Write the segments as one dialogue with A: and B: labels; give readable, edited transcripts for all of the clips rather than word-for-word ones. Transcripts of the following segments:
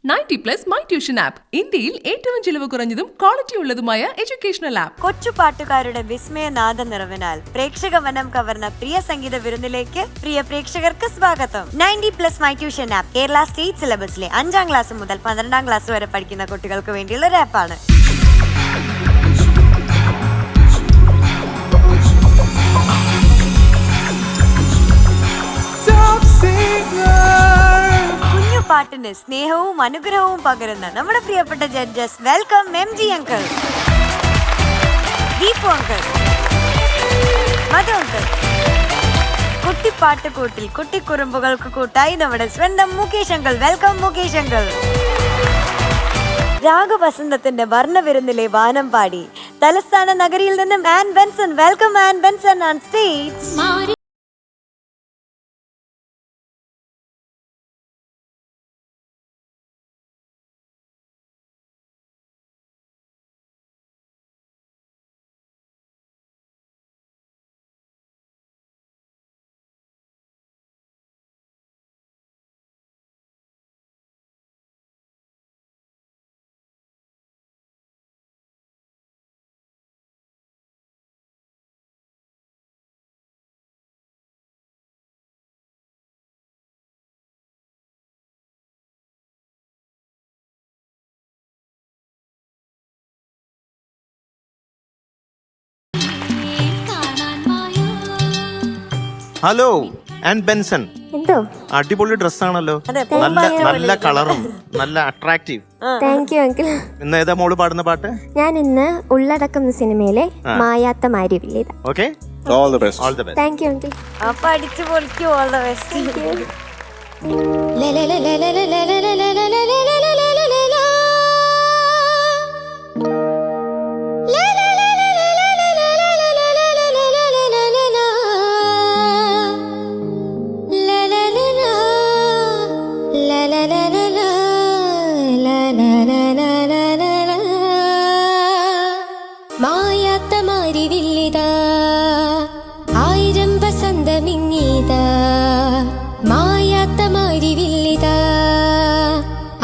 A: 90+ my tuition app ഇന്ത്യയിൽ ഏറ്റവും ചിലവ് കുറഞ്ഞതും ക്വാളിറ്റി ഉള്ളതുമായ എഡ്യൂക്കേഷണൽ ആപ്പ്.
B: കൊച്ചുപാട്ടുകാരുടെ വിസ്മയനാദ നിറവിനാൽ പ്രേക്ഷക മനം കവർന്ന പ്രിയ സംഗീത വിരുന്നിലേക്ക് പ്രിയ പ്രേക്ഷകർക്ക് സ്വാഗതം. 90+ my tuition app Kerala state സിലബസിലെ 5ാം ക്ലാസ് മുതൽ 12ാം ക്ലാസ് വരെ പഠിക്കുന്ന കുട്ടികൾക്ക് വേണ്ടിയുള്ള ഒരു ആപ്പാണ്. പാട്ടിന് സ്നേഹവും അനുഗ്രഹവും പകരുന്ന നമ്മുടെ പ്രിയപ്പെട്ട judges. Welcome MG uncle, Deepu uncle, Madhu uncle. കുട്ടിപ്പാട്ട് കൂട്ടിൽ കുട്ടിക്കുറുമ്പുകൾക്ക് കൂട്ടായി നമ്മുടെ സ്വന്തം Mukesh uncle. Welcome Mukesh uncle. രാഗവസന്തത്തിന്റെ വർണ്ണവിരുന്നിലെ വാനം പാടി തലസ്ഥാന നഗരിയിൽ നിന്നും Ann Benson. Welcome Ann Benson on stage.
C: Hello Ann Benson.
D: എന്തോ
C: അടിപൊളി ഡ്രസ്സാണല്ലോ, നല്ല കളറും നല്ല അട്രാക്റ്റീവ്.
D: Thank you uncle.
C: ഇന്ന് ഏതാ മോള് പാടുന്ന പാട്ട്?
D: ഞാൻ ഇന്ന് ഉള്ളടക്കം സിനിമയിലെ മായാത്ത മാരിവില്ല.
C: Okay, all the best. All the best.
D: Thank you uncle.
B: അപ്പൊ അടിച്ചു പൊളിക്കും. All the best.
E: മായാത്ത മാരിവില്ലിതാ, ആയിരം വസന്തമിങ്ങിതാ. മായാത്ത മാരിവില്ലിതാ,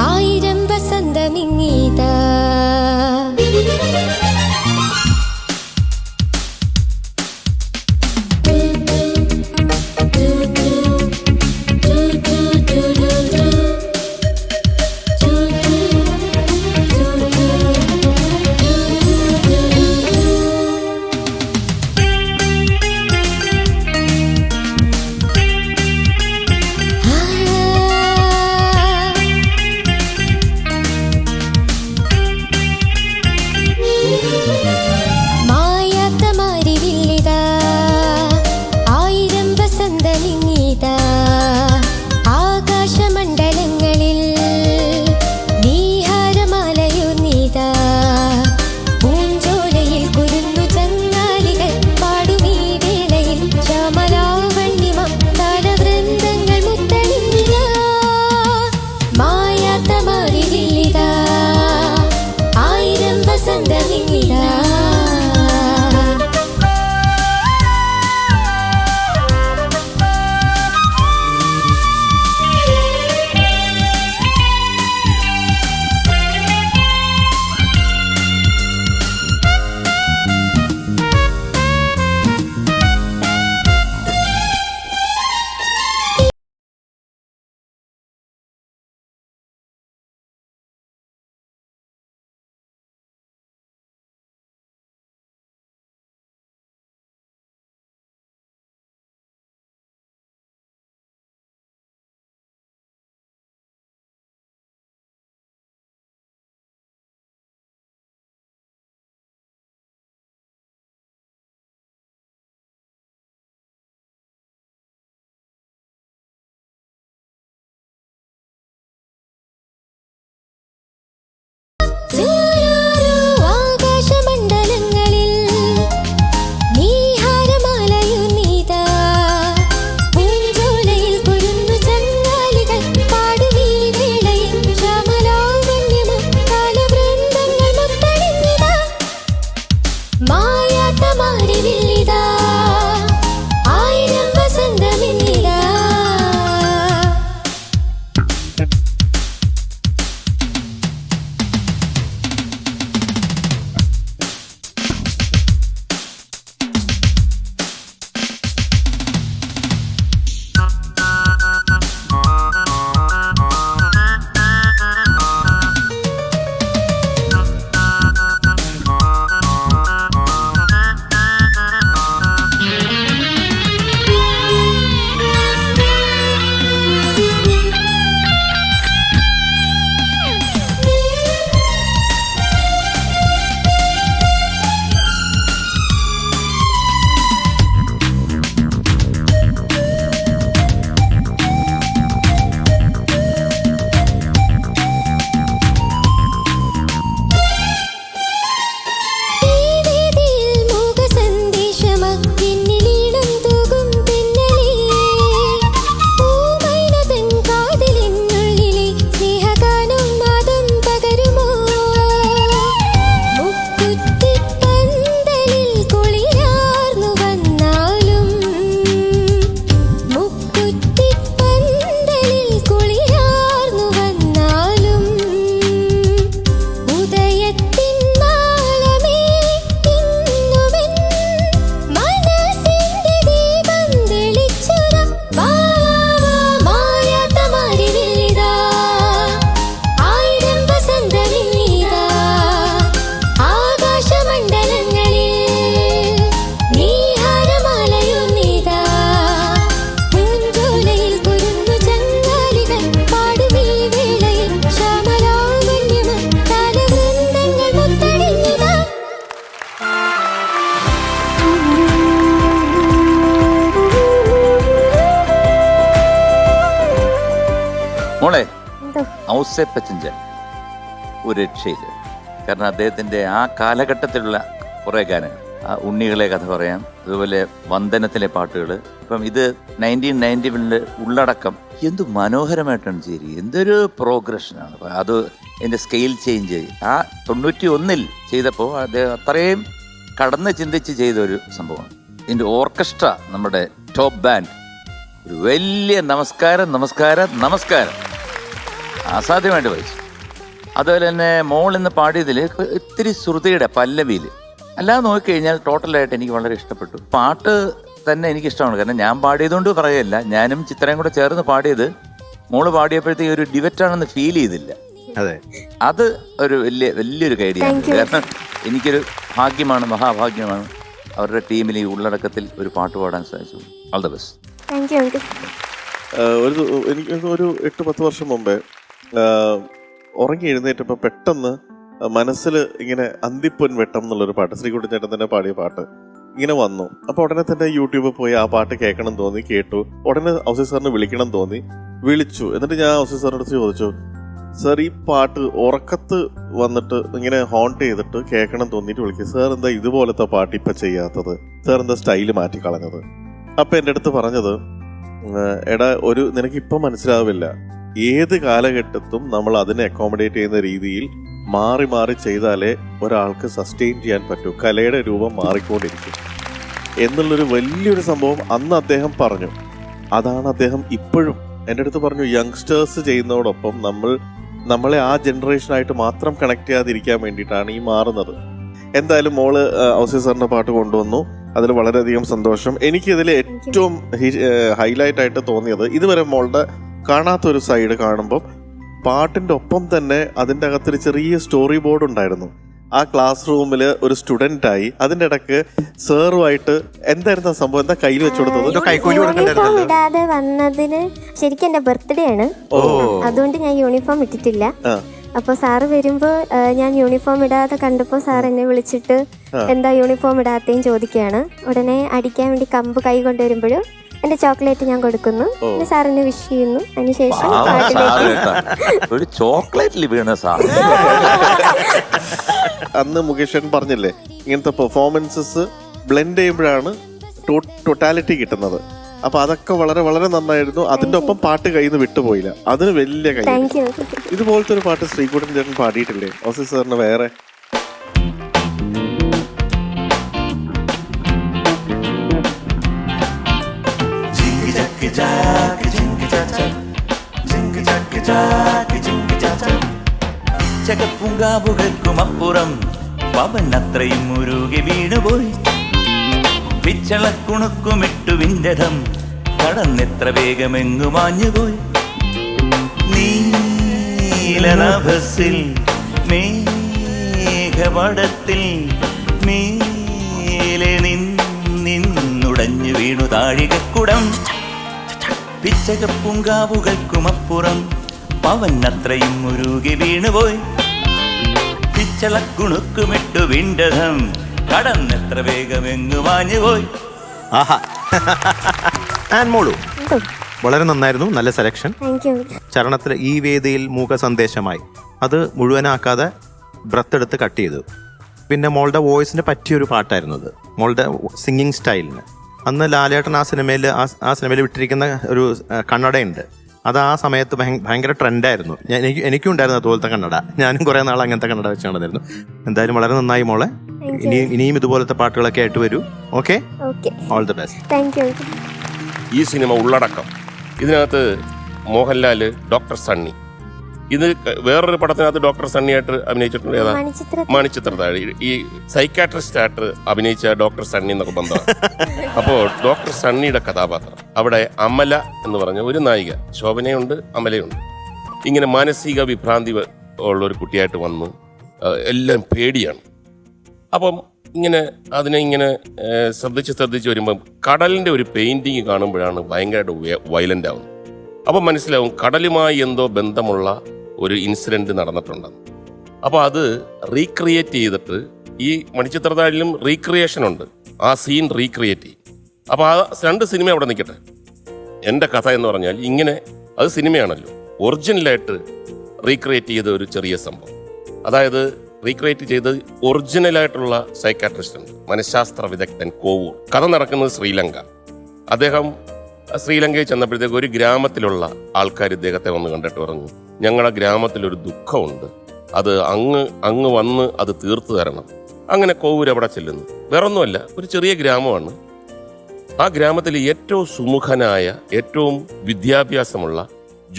E: ആയിരം വസന്തമിങ്ങിതാ.
F: ഔസേപ്പച്ചൻ ഒരു രക്ഷയില്ല. കാരണം അദ്ദേഹത്തിൻ്റെ ആ കാലഘട്ടത്തിലുള്ള കുറേ ഗാനങ്ങൾ, ആ ഉണ്ണികളെ കഥ പറയാം, അതുപോലെ വന്ദനത്തിലെ പാട്ടുകൾ. ഇപ്പം ഇത് 1991 ഉള്ളടക്കം എന്ത് മനോഹരമായിട്ടാണ് ചെയ്തത്. എന്തൊരു പ്രോഗ്രഷനാണ്. അത് എൻ്റെ സ്കെയിൽ ചേഞ്ച് ആ 91 ചെയ്തപ്പോൾ അദ്ദേഹം അത്രയും കടന്ന് ചിന്തിച്ച് ചെയ്ത ഒരു സംഭവമാണ്. ഇതിൻ്റെ ഓർക്കസ്ട്ര, നമ്മുടെ ടോപ്പ് ബാൻഡ്, ഒരു വലിയ നമസ്കാരം നമസ്കാരം നമസ്കാരം, അസാധ്യമായിട്ട് വായിച്ചു. അതുപോലെ തന്നെ മോൾ ഇന്ന് പാടിയതിൽ ഇത്തിരി ശ്രുതിയുടെ പല്ലവിയിൽ, അല്ലാതെ നോക്കിക്കഴിഞ്ഞാൽ ടോട്ടലായിട്ട് എനിക്ക് വളരെ ഇഷ്ടപ്പെട്ടു. പാട്ട് തന്നെ എനിക്കിഷ്ടമാണ്. കാരണം ഞാൻ പാടിയതുകൊണ്ട് പറയുകയല്ല, ഞാനും ചിത്രയും കൂടെ ചേർന്ന് പാടിയത് മോള് പാടിയപ്പോഴത്തേക്ക് ഒരു ഡിവറ്റാണെന്ന് ഫീൽ ചെയ്തില്ല.
C: അതെ,
F: അത് ഒരു വലിയൊരു കാര്യമാണ്. കാരണം എനിക്കൊരു ഭാഗ്യമാണ്, മഹാഭാഗ്യമാണ് അവരുടെ ടീമിൽ ഈ ഉള്ളടക്കത്തിൽ ഒരു പാട്ട് പാടാൻ സാധിച്ചു. All the best.
D: Thank U.
G: എനിക്ക് ഒരു 8-10 വർഷം മുമ്പേ ഉറങ്ങി എഴുന്നേറ്റപ്പോൾ പെട്ടെന്ന് മനസ്സിൽ ഇങ്ങനെ അന്തിപ്പൊൻ വെട്ടം എന്നുള്ളൊരു പാട്ട്, ശ്രീകുട്ടി ചേട്ടൻ തന്നെ പാടിയ പാട്ട് ഇങ്ങനെ വന്നു. അപ്പോൾ ഉടനെ തന്നെ യൂട്യൂബിൽ പോയി ആ പാട്ട് കേൾക്കണം തോന്നി, കേട്ടു. ഉടനെ ഔസേ സാറിന് വിളിക്കണം തോന്നി, വിളിച്ചു. എന്നിട്ട് ഞാൻ ഔസേ സാറിൻ്റെ അടുത്ത് ചോദിച്ചു, സാർ ഈ പാട്ട് ഉറക്കത്ത് വന്നിട്ട് ഇങ്ങനെ ഹോണ്ട് ചെയ്തിട്ട് കേൾക്കണം തോന്നിയിട്ട് വിളിക്കുക, സാർ എന്താ ഇതുപോലത്തെ പാട്ട് ഇപ്പം ചെയ്യാത്തത്, സാർ എന്താ സ്റ്റൈല് മാറ്റിക്കളഞ്ഞത്? അപ്പം എൻ്റെ അടുത്ത് പറഞ്ഞത്, എടാ നിനക്കിപ്പം മനസ്സിലാവില്ല, ഏത് കാലഘട്ടത്തും നമ്മൾ അതിനെ അക്കോമഡേറ്റ് ചെയ്യുന്ന രീതിയിൽ മാറി മാറി ചെയ്താലേ ഒരാൾക്ക് സസ്റ്റെയിൻ ചെയ്യാൻ പറ്റൂ. കലയുടെ രൂപം മാറിക്കൊണ്ടിരിക്കും എന്നുള്ളൊരു വലിയൊരു സംഭവം അന്ന് അദ്ദേഹം പറഞ്ഞു. അതാണ് അദ്ദേഹം ഇപ്പോഴും എൻ്റെ അടുത്ത് പറഞ്ഞു, യങ്സ്റ്റേഴ്സ് ചെയ്യുന്നതോടൊപ്പം നമ്മളെ ആ ജനറേഷനായിട്ട് മാത്രം കണക്ട് ചെയ്യാതിരിക്കാൻ വേണ്ടിയിട്ടാണ് ഈ മാറുന്നത്. എന്തായാലും മോള് ഔസേ സാറിൻ്റെ പാട്ട് കൊണ്ടുവന്നു, അതിൽ വളരെയധികം സന്തോഷം. എനിക്കിതിൽ ഏറ്റവും ഹൈലൈറ്റ് ആയിട്ട് തോന്നിയത്, ഇതുവരെ മോളുടെ കാണാത്തൊരു സൈഡ് കാണുമ്പം പാട്ടിൻ്റെ ഒപ്പം തന്നെ അതിൻ്റെ അകത്തൊരു ചെറിയ സ്റ്റോറി ബോർഡ് ഉണ്ടായിരുന്നു. ആ ക്ലാസ് റൂമിൽ ഒരു സ്റ്റുഡൻ്റായി അതിൻ്റെ ഇടയ്ക്ക് സാറുമായിട്ട് എന്തായിരുന്നു സംഭവം, എന്താ കയ്യിൽ വെച്ചു കൊടുത്തത്?
D: യൂണിഫോം ഇടാതെ വന്നതിന് ശരിക്കും എന്റെ ബർത്ത്ഡേ ആണ്, അതുകൊണ്ട് ഞാൻ യൂണിഫോം ഇട്ടിട്ടില്ല. അപ്പോൾ സാറ് വരുമ്പോൾ ഞാൻ യൂണിഫോം ഇടാതെ കണ്ടപ്പോൾ സാർ എന്നെ വിളിച്ചിട്ട് എന്താ യൂണിഫോം ഇടാത്തേയും ചോദിക്കുകയാണ്. ഉടനെ അടിക്കാൻ വേണ്ടി കമ്പ് കൈ കൊണ്ടുവരുമ്പോഴും എന്റെ ചോക്ലേറ്റ് ഞാൻ കൊടുക്കുന്നു, സാറിന് വിഷ് ചെയ്യുന്നു. അതിനുശേഷം
F: ഒരു ചോക്ലേറ്റിൽ വീണ സാർ.
G: അന്ന് മുകേഷൻ പറഞ്ഞില്ലേ, ഇങ്ങനത്തെ പെർഫോമൻസസ് ബ്ലെൻഡ് ചെയ്യുമ്പോഴാണ് ടോട്ടാലിറ്റി കിട്ടുന്നത്. അപ്പൊ അതൊക്കെ വളരെ വളരെ നന്നായിരുന്നു. അതിന്റെ ഒപ്പം പാട്ട് കയ്യിൽ നിന്ന് വിട്ടുപോയില്ല, അതിന് വലിയ കൈ. ഇതുപോലത്തെ ഒരു പാട്ട് ശ്രീകുട്ടൻ ചേട്ടൻ പാടിയിട്ടില്ലേ ഔസേ സാറിന് വേറെ?
H: ചകപ്പൂങ്കാവുകൾക്കുമപ്പുറം പവൻ അത്രയും മുരുകി വീണുപോയി. പിച്ചളക്കുണുക്കുമിട്ടു വിന്റതം കടന്നെത്ര വേഗമെങ്ങു മാഞ്ഞുപോയി. നീലനഭസിൽ മേഘപടത്തിൽ മേലെ നിന്നുടഞ്ഞു വീണു താഴികക്കുടം. പിച്ചകപ്പൂങ്കാവുകൾക്കുമപ്പുറം പവൻ അത്രയും മുരുകി വീണുപോയി. പിച്ചളക്കുണുക്കുമിട്ടു വിണ്ടതം കടന്നെത്ര വേഗമെങ്ങു മാഞ്ഞുപോയി.
C: മോളു വളരെ നന്നായിരുന്നു, നല്ല സെലക്ഷൻ. ചരണത്തിൽ ഈ വേദിയിൽ മൂക സന്ദേശമായി അത് മുഴുവനാക്കാതെ ബ്രത്ത് എടുത്ത് കട്ട് ചെയ്തു. പിന്നെ മോളുടെ വോയിസിന് പറ്റിയൊരു പാട്ടായിരുന്നു അത്, മോളുടെ സിംഗിങ് സ്റ്റൈലിന്. അന്ന് ലാലേട്ടൻ ആ സിനിമയിൽ വിട്ടിരിക്കുന്ന ഒരു കണ്ണടയുണ്ട്, അത് ആ സമയത്ത് ഭയങ്കര ട്രെൻഡായിരുന്നു. എനിക്കും ഉണ്ടായിരുന്നു അതുപോലത്തെ കണ്ണട, ഞാനും കുറേ നാൾ അങ്ങനത്തെ കണ്ണട വെച്ച് നടന്നിരുന്നു. എന്തായാലും വളരെ നന്നായി മോളെ, ഇനിയും ഇതുപോലത്തെ പാട്ടുകളൊക്കെ ആയിട്ട് വരൂ. Okay, all the best.
I: ഈ സിനിമ ഉള്ളടക്കം, ഇതിനകത്ത് മോഹൻലാൽ, ഡോക്ടർ സണ്ണി, ഇത് വേറൊരു പടത്തിനകത്ത് ഡോക്ടർ സണ്ണിയായിട്ട് അഭിനയിച്ചിട്ടുണ്ട്. ഏതാ? മണിച്ചിത്രത്താഴ്. ഈ സൈക്കാട്രിസ്റ്റ് ആയിട്ട് അഭിനയിച്ച ഡോക്ടർ സണ്ണി എന്നൊക്കെ ബന്ധമാണ്. അപ്പോൾ ഡോക്ടർ സണ്ണിയുടെ കഥാപാത്രം അവിടെ അമല എന്ന് പറഞ്ഞ ഒരു നായിക, ശോഭനയുണ്ട്, അമലയുണ്ട്. ഇങ്ങനെ മാനസിക വിഭ്രാന്തി ഉള്ളൊരു കുട്ടിയായിട്ട് വന്നു, എല്ലാം പേടിയാണ്. അപ്പം അതിനെ ഇങ്ങനെ ശ്രദ്ധിച്ച് വരുമ്പം കടലിൻ്റെ ഒരു പെയിൻറ്റിങ് കാണുമ്പോഴാണ് ഭയങ്കരമായിട്ട് വയലൻ്റ് ആവുന്നത്. അപ്പം മനസ്സിലാവും കടലുമായി എന്തോ ബന്ധമുള്ള ഒരു ഇൻസിഡൻറ്റ് നടന്നിട്ടുണ്ടെന്ന്. അപ്പോൾ അത് റീക്രിയേറ്റ് ചെയ്തിട്ട്, ഈ മണിച്ചിത്രത്താഴിലും റീക്രിയേഷൻ ഉണ്ട്, ആ സീൻ റീക്രിയേറ്റ് ചെയ്യും. അപ്പോൾ ആ 2 സിനിമ അവിടെ നിൽക്കട്ടെ. എൻ്റെ കഥ എന്ന് പറഞ്ഞാൽ ഇങ്ങനെ, അത് സിനിമയാണല്ലോ, ഒറിജിനലായിട്ട് റീക്രിയേറ്റ് ചെയ്ത ഒരു ചെറിയ സംഭവം. അതായത് റീക്രിയേറ്റ് ചെയ്ത് ഒറിജിനലായിട്ടുള്ള സൈക്കാട്രിസ്റ്റ് ഉണ്ട്, മനഃശാസ്ത്ര വിദഗ്ധൻ കോവൂർ. കഥ നടക്കുന്നത് ശ്രീലങ്ക. അദ്ദേഹം ശ്രീലങ്കയിൽ ചെന്നപ്പോഴത്തേക്ക് ഒരു ഗ്രാമത്തിലുള്ള ആൾക്കാർ ഇദ്ദേഹത്തെ വന്ന് കണ്ടിട്ട് പറഞ്ഞു, ഞങ്ങളുടെ ഗ്രാമത്തിലൊരു ദുഃഖമുണ്ട്, അത് അങ്ങ് വന്ന് അത് തീർത്തു തരണം. അങ്ങനെ കോവൂർ അവിടെ ചെല്ലുന്നു. വേറൊന്നുമല്ല, ഒരു ചെറിയ ഗ്രാമമാണ്. ആ ഗ്രാമത്തിൽ ഏറ്റവും സുമുഖനായ, ഏറ്റവും വിദ്യാഭ്യാസമുള്ള,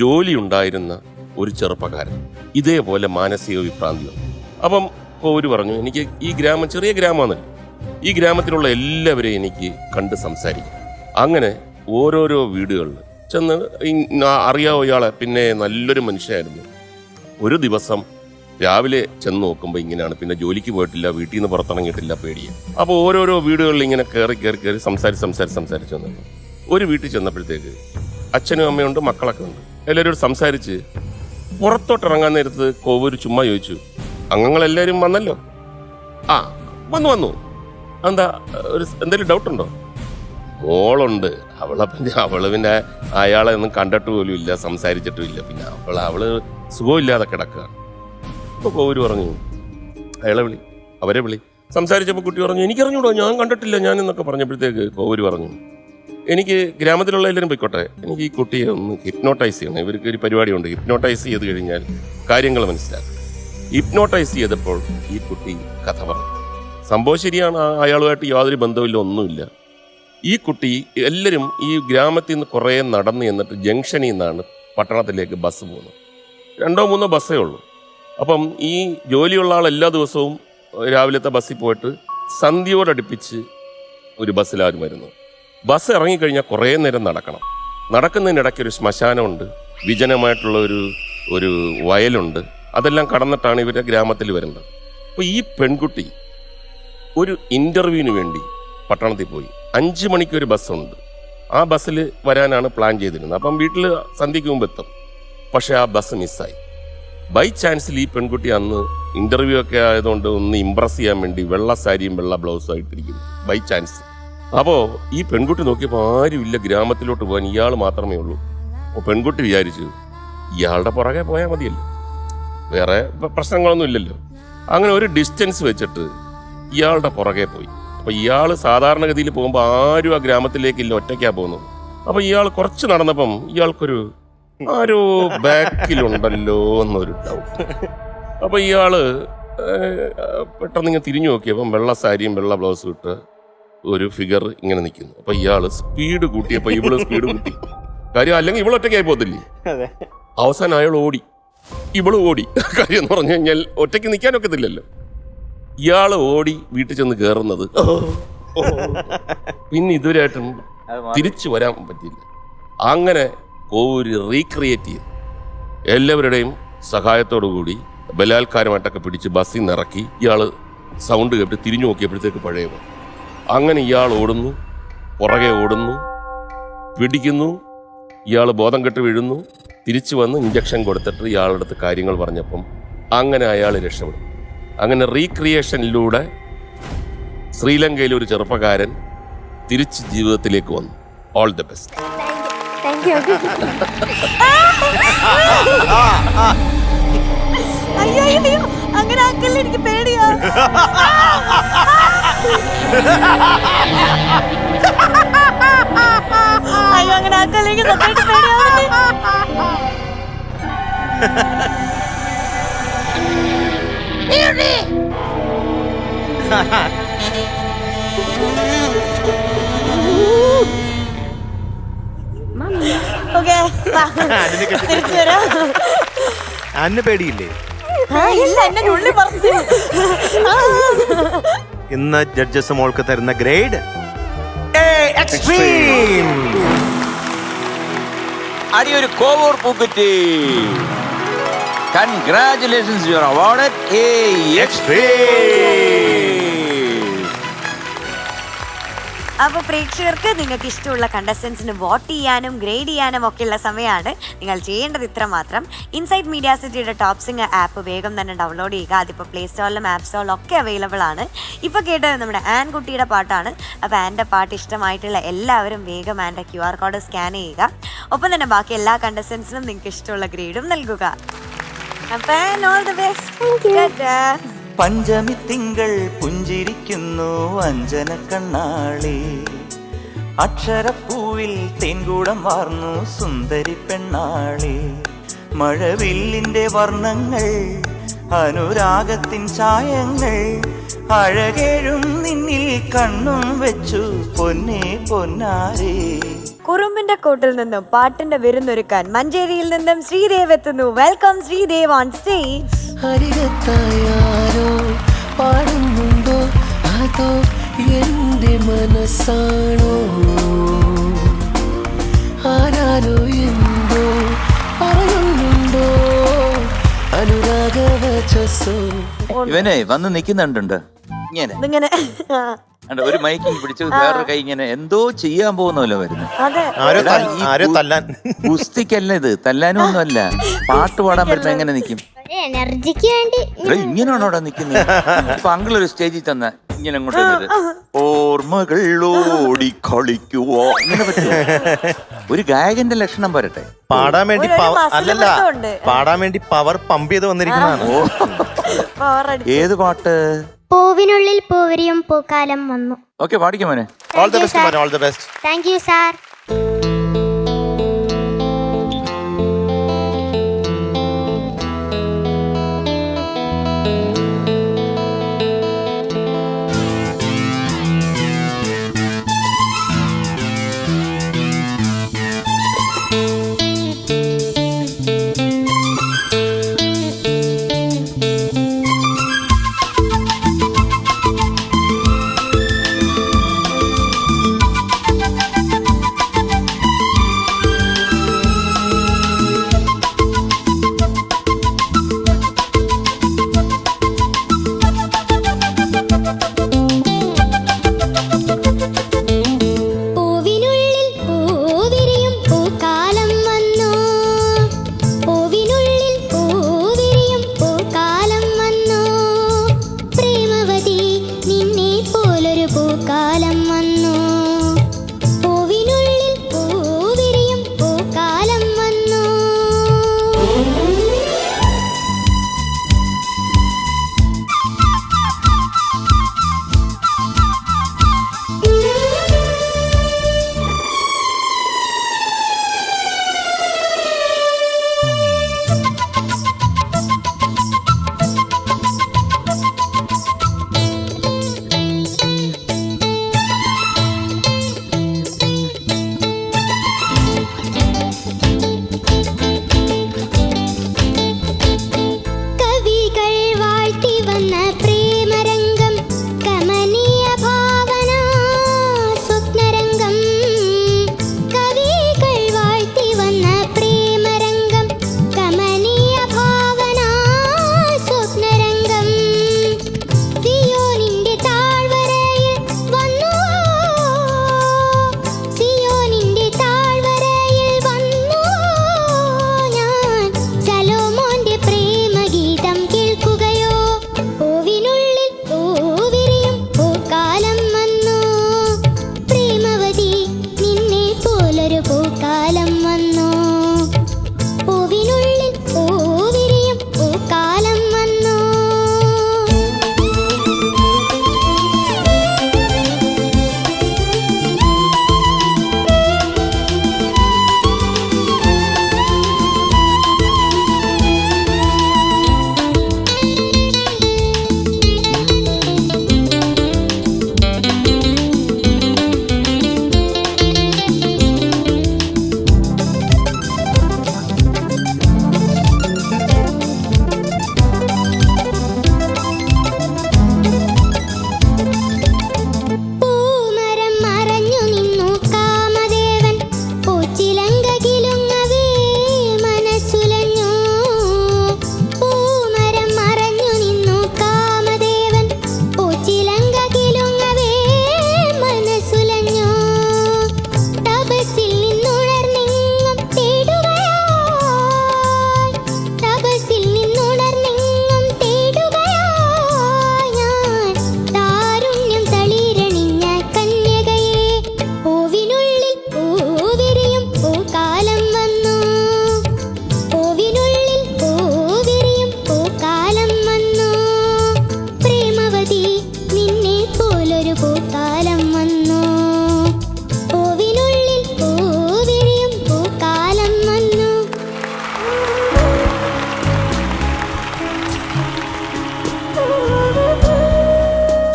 I: ജോലി ഉണ്ടായിരുന്ന ഒരു ചെറുപ്പക്കാരൻ ഇതേപോലെ മാനസിക വിഭ്രാന്തിയാണ്. അപ്പം കോവൂർ പറഞ്ഞു, എനിക്ക് ഈ ഗ്രാമം ചെറിയ ഗ്രാമമാണല്ലോ, ഈ ഗ്രാമത്തിലുള്ള എല്ലാവരെയും എനിക്ക് കണ്ട് സംസാരിക്കും. അങ്ങനെ ഓരോരോ വീടുകളിൽ ചെന്ന് അറിയാവോ ഇയാളെ, പിന്നെ നല്ലൊരു മനുഷ്യനായിരുന്നു. ഒരു ദിവസം രാവിലെ ചെന്ന് നോക്കുമ്പോൾ ഇങ്ങനെയാണ്, പിന്നെ ജോലിക്ക് പോയിട്ടില്ല, വീട്ടിൽ നിന്ന് പുറത്തിറങ്ങിയിട്ടില്ല, പേടിയാണ്. അപ്പോൾ ഓരോരോ വീടുകളിൽ ഇങ്ങനെ കയറി സംസാരിച്ച് വന്നു. ഒരു വീട്ടിൽ ചെന്നപ്പോഴത്തേക്ക് അച്ഛനും അമ്മയുണ്ട്, മക്കളൊക്കെ ഉണ്ട്. എല്ലാവരും സംസാരിച്ച് പുറത്തോട്ടിറങ്ങാൻ നേരത്ത് കോവൂർ ചുമ്മാ ചോദിച്ചു, അംഗങ്ങളെല്ലാവരും വന്നല്ലോ? ആ വന്നു. എന്താ എന്തെങ്കിലും ഡൗട്ടുണ്ടോ? മോളുണ്ട്, അവള് പിന്നെ അയാളെ ഒന്നും കണ്ടിട്ട് പോലും ഇല്ല, സംസാരിച്ചിട്ടും ഇല്ല, പിന്നെ അവള് സുഖമില്ലാതെ കിടക്കുകയാണ്. അപ്പോൾ കോവൂർ പറഞ്ഞു, അവരെ വിളി. സംസാരിച്ചപ്പോൾ കുട്ടി പറഞ്ഞു, എനിക്കറിഞ്ഞൂടോ, ഞാൻ കണ്ടിട്ടില്ല ഞാൻ എന്നൊക്കെ പറഞ്ഞപ്പോഴത്തേക്ക് കോവൂർ പറഞ്ഞു, എനിക്ക് ഗ്രാമത്തിലുള്ള എല്ലാവരും പോയിക്കോട്ടെ, എനിക്ക് ഈ കുട്ടിയെ ഒന്ന് ഹിപ്നോട്ടൈസ് ചെയ്യണം. ഇവർക്ക് ഒരു പരിപാടിയുണ്ട്, ഹിപ്നോട്ടൈസ് ചെയ്ത് കഴിഞ്ഞാൽ കാര്യങ്ങൾ മനസ്സിലാക്കും. ഹിപ്നോട്ടൈസ് ചെയ്തപ്പോൾ ഈ കുട്ടി കഥ പറഞ്ഞു. സംഭവം ശരിയാണ്, അയാളുമായിട്ട് യാതൊരു ബന്ധമില്ല, ഒന്നുമില്ല. ഈ കുട്ടി എല്ലാവരും ഈ ഗ്രാമത്തിൽ നിന്ന് കുറേ നടന്ന് എന്നിട്ട് ജംഗ്ഷനിൽ നിന്നാണ് പട്ടണത്തിലേക്ക് ബസ് പോകുന്നത്. 2-3 ബസ്സേ ഉള്ളൂ. അപ്പം ഈ ജോലിയുള്ള ആൾ എല്ലാ ദിവസവും രാവിലത്തെ ബസ്സിൽ പോയിട്ട് സന്ധ്യയോടടുപ്പിച്ച് ഒരു ബസ്സിലാരും വരുന്നത്. ബസ് ഇറങ്ങിക്കഴിഞ്ഞാൽ കുറേ നേരം നടക്കണം. നടക്കുന്നതിനിടയ്ക്ക് ഒരു ശ്മശാനമുണ്ട്, വിജനമായിട്ടുള്ള ഒരു വയലുണ്ട്. അതെല്ലാം കടന്നിട്ടാണ് ഇവരുടെ ഗ്രാമത്തിൽ വരുന്നത്. അപ്പോൾ ഈ പെൺകുട്ടി ഒരു ഇൻ്റർവ്യൂവിന് വേണ്ടി പട്ടണത്തിൽ പോയി. 5 മണിക്ക് ഒരു ബസ്സുണ്ട്. ആ ബസ്സിൽ വരാനാണ് പ്ലാൻ ചെയ്തിരുന്നത്. അപ്പം വീട്ടിൽ സന്ധ്യയ്ക്ക് മുമ്പ് എത്തും. പക്ഷേ ആ ബസ് മിസ്സായി. ബൈ ചാൻസിൽ ഈ പെൺകുട്ടി അന്ന് ഇൻ്റർവ്യൂ ഒക്കെ ആയതുകൊണ്ട് ഒന്ന് ഇമ്പ്രസ് ചെയ്യാൻ വേണ്ടി വെള്ള സാരിയും വെള്ള ബ്ലൗസും ആയിട്ടിരിക്കുന്നു, ബൈ ചാൻസ്. അപ്പോൾ ഈ പെൺകുട്ടി നോക്കിയപ്പോൾ ആരുമില്ല ഗ്രാമത്തിലോട്ട് പോകാൻ, ഇയാൾ മാത്രമേ ഉള്ളൂ. അപ്പോൾ പെൺകുട്ടി വിചാരിച്ചു, ഇയാളുടെ പുറകെ പോയാൽ മതിയല്ലോ, വേറെ പ്രശ്നങ്ങളൊന്നും ഇല്ലല്ലോ. അങ്ങനെ ഒരു ഡിസ്റ്റൻസ് വെച്ചിട്ട് ഇയാളുടെ പുറകെ പോയി. അപ്പോൾ ഇയാൾ സാധാരണഗതിയിൽ പോകുമ്പോൾ ആരും ആ ഗ്രാമത്തിലേക്കില്ല, ഒറ്റയ്ക്കാണ് പോകുന്നത്. അപ്പോൾ ഇയാൾ കുറച്ച് നടന്നപ്പം ഇയാൾക്കൊരു ആരോ ബാക്കിലുണ്ടല്ലോ എന്നൊരു ഡൗട്ട്. അപ്പോൾ ഇയാൾ പെട്ടെന്ന് ഇങ്ങനെ തിരിഞ്ഞു നോക്കിയപ്പം വെള്ള സാരിയും വെള്ള ബ്ലൗസും ഇട്ട് ഒരു ഫിഗർ ഇങ്ങനെ നിൽക്കുന്നു. അപ്പോൾ ഇയാൾ സ്പീഡ് കൂട്ടിയപ്പോൾ ഇവള് സ്പീഡ് കൂട്ടി. കാര്യം അല്ലെങ്കിൽ ഇവളൊറ്റയ്ക്കായി പോകത്തില്ലേ. അവസാനം അയാൾ ഓടി, ഇവള് ഓടി. കാര്യം എന്ന് പറഞ്ഞു കഴിഞ്ഞാൽ ഒറ്റയ്ക്ക് നിൽക്കാനൊക്കത്തില്ലല്ലോ. ഇയാൾ ഓടി വീട്ടിൽ ചെന്ന് കയറുന്നത്, പിന്നെ ഇതുവരെയായിട്ടും തിരിച്ചു വരാൻ പറ്റില്ല. അങ്ങനെ കോവൂര് റീക്രിയേറ്റ് ചെയ്തു. എല്ലാവരുടെയും സഹായത്തോടു കൂടി ബലാത്കാരമായിട്ടൊക്കെ പിടിച്ച് ബസ്സിൽ നിന്ന് ഇറക്കി. ഇയാൾ സൗണ്ട് കേട്ട് തിരിഞ്ഞു നോക്കിയപ്പോഴത്തേക്ക് പഴയ പോലെ. അങ്ങനെ ഇയാൾ ഓടുന്നു, പുറകെ ഓടുന്നു, പിടിക്കുന്നു. ഇയാൾ ബോധം കെട്ട് വീഴുന്നു. തിരിച്ചു വന്ന് ഇഞ്ചക്ഷൻ കൊടുത്തിട്ട് ഇയാളുടെ അടുത്ത് കാര്യങ്ങൾ പറഞ്ഞപ്പം അങ്ങനെ അയാൾ രക്ഷപ്പെടും. അങ്ങനെ റീക്രിയേഷനിലൂടെ ശ്രീലങ്കയിലെ ഒരു ചെറുപ്പക്കാരൻ തിരിച്ച് ജീവിതത്തിലേക്ക് വന്നു. All the best.
D: Thank U.
B: അയ്യോ അങ്ങനെ ആക്കല്ലേ, എനിക്ക് പേടിയാ. അയ്യോ അങ്ങനെ ആക്കല്ലേ, എനിക്ക് സത്യമായിട്ട് പേടിയാവുന്നേ. ഓക്കേ, തിരിച്ചു വരാം.
C: അന്ന് പേടിയില്ലേ?
B: ഇല്ല, എന്നെ ഉള്ളിൽ പറഞ്ഞു.
C: ഇന്ന് ജഡ്ജസ് മോൾക്ക് തരുന്ന ഗ്രേഡ് എക്സ്ട്രീം.
F: അടിയൊരു കോവൂർ പൂക്കുറ്റി. Congratulations, you are awarded a extreme.
B: അപ്പൊ പ്രേക്ഷകർക്ക് നിങ്ങൾക്ക് ഇഷ്ടമുള്ള കണ്ടസ്റ്റൻസിന് വോട്ട് ചെയ്യാനും ഗ്രേഡ് ചെയ്യാനും ഒക്കെയുള്ള സമയമാണ്. നിങ്ങൾ ചെയ്യേണ്ടത് ഇത്ര മാത്രം. ഇൻസൈറ്റ് മീഡിയ സിറ്റിയുടെ ടോപ്പ് സിംഗർ ആപ്പ് വേഗം തന്നെ ഡൗൺലോഡ് ചെയ്യുക. അതിപ്പോൾ പ്ലേ സ്റ്റോറിലും ആപ്പ് സ്റ്റോറിലും ഒക്കെ അവൈലബിൾ ആണ്. ഇപ്പോൾ കേട്ടത് നമ്മുടെ ആൻകുട്ടിയുടെ പാട്ടാണ്. അപ്പോൾ ആൻ്റെ പാട്ട് ഇഷ്ടമായിട്ടുള്ള എല്ലാവരും വേഗം ആൻ്റെ QR കോഡ് സ്കാൻ ചെയ്യുക. ഒപ്പം തന്നെ ബാക്കി എല്ലാ കണ്ടസ്റ്റൻസിനും നിങ്ങൾക്ക് ഇഷ്ടമുള്ള ഗ്രേഡും നൽകുക. അപ്പൊ all the best. ടാറ്റാ.
H: പഞ്ചമി തിങ്കൾ പുഞ്ചിരിക്കുന്നു അഞ്ജന കണ്ണാളി അക്ഷരപ്പൂവിൽ തേൻകൂടം വാർന്നു സുന്ദരി പെണ്ണാളി മഴവില്ലിന്റെ വർണ്ണങ്ങൾ അനുരാഗത്തിൻ ചായങ്ങൾ അഴകേഴും നിന്നിൽ കണ്ണും വെച്ചു പൊന്നേ പൊന്നാരേ.
B: കുറുമ്പിന്റെ കോട്ടിൽ നിന്നും പാട്ടിന്റെ വിരുന്നൊരുക്കാൻ മഞ്ചേരിയിൽ നിന്നും ശ്രീദേവ് എത്തുന്നു. Welcome Sreedev on stage.
J: അരികത്തായാരോ പാടുന്നുണ്ടോ അതോ എന്റെ മനസ്സാണോ ആരാരോ എന്തോ പറയുന്നുണ്ടോ അനുരാഗവചസ്സോ.
F: ഇവനെ വന്ന് നിൽക്കുന്നുണ്ട് ഇങ്ങനെ
B: ഇതിങ്ങനെ
F: കണ്ടോ, ഒരു മൈക്കിൽ പിടിച്ച് വേറൊരു കൈ ഇങ്ങനെ എന്തോ ചെയ്യാൻ പോകുന്നല്ലോ വരുന്നു.
B: അതെ.
C: ആരോ തല്ലാൻ.
F: ഗുസ്തിക്കല്ല ഇത്, തല്ലാനും ഒന്നും അല്ല. പാട്ട് പാടാൻ വരുമ്പോ എങ്ങനെ നിൽക്കും?
D: എനർജിക്ക് വേണ്ടി
F: ഇങ്ങനെയാണോ അവിടെ നിൽക്കുന്നത്? ഇപ്പൊ അങ്കിളൊരു സ്റ്റേജിൽ തന്ന ഇങ്ങനെ അങ്ങോട്ട് വന്നിട്ട് ഓർമ്മകൾ ഓടി കളിക്കുവോ ഇങ്ങനെ പറ്റുമോ? ഒരു ഗായകന്റെ ലക്ഷണം വരട്ടെ.
C: പാടാൻ വേണ്ടി അല്ലല്ല,
B: ഉണ്ട്.
C: പാടാൻ വേണ്ടി പവർ പമ്പ് ചെയ്ത് വന്നിരിക്കുന്നതാണ്.
F: ഏത് പാട്ട്?
D: പൂവിനുള്ളിൽ പൂവരിയും പൂക്കാലം വന്നു.
F: ഓക്കെ, പാടിക്കും മോനെ.
C: ഓൾ ദ ബെസ്റ്റ് മോനെ, all the best.
D: Thank you sir.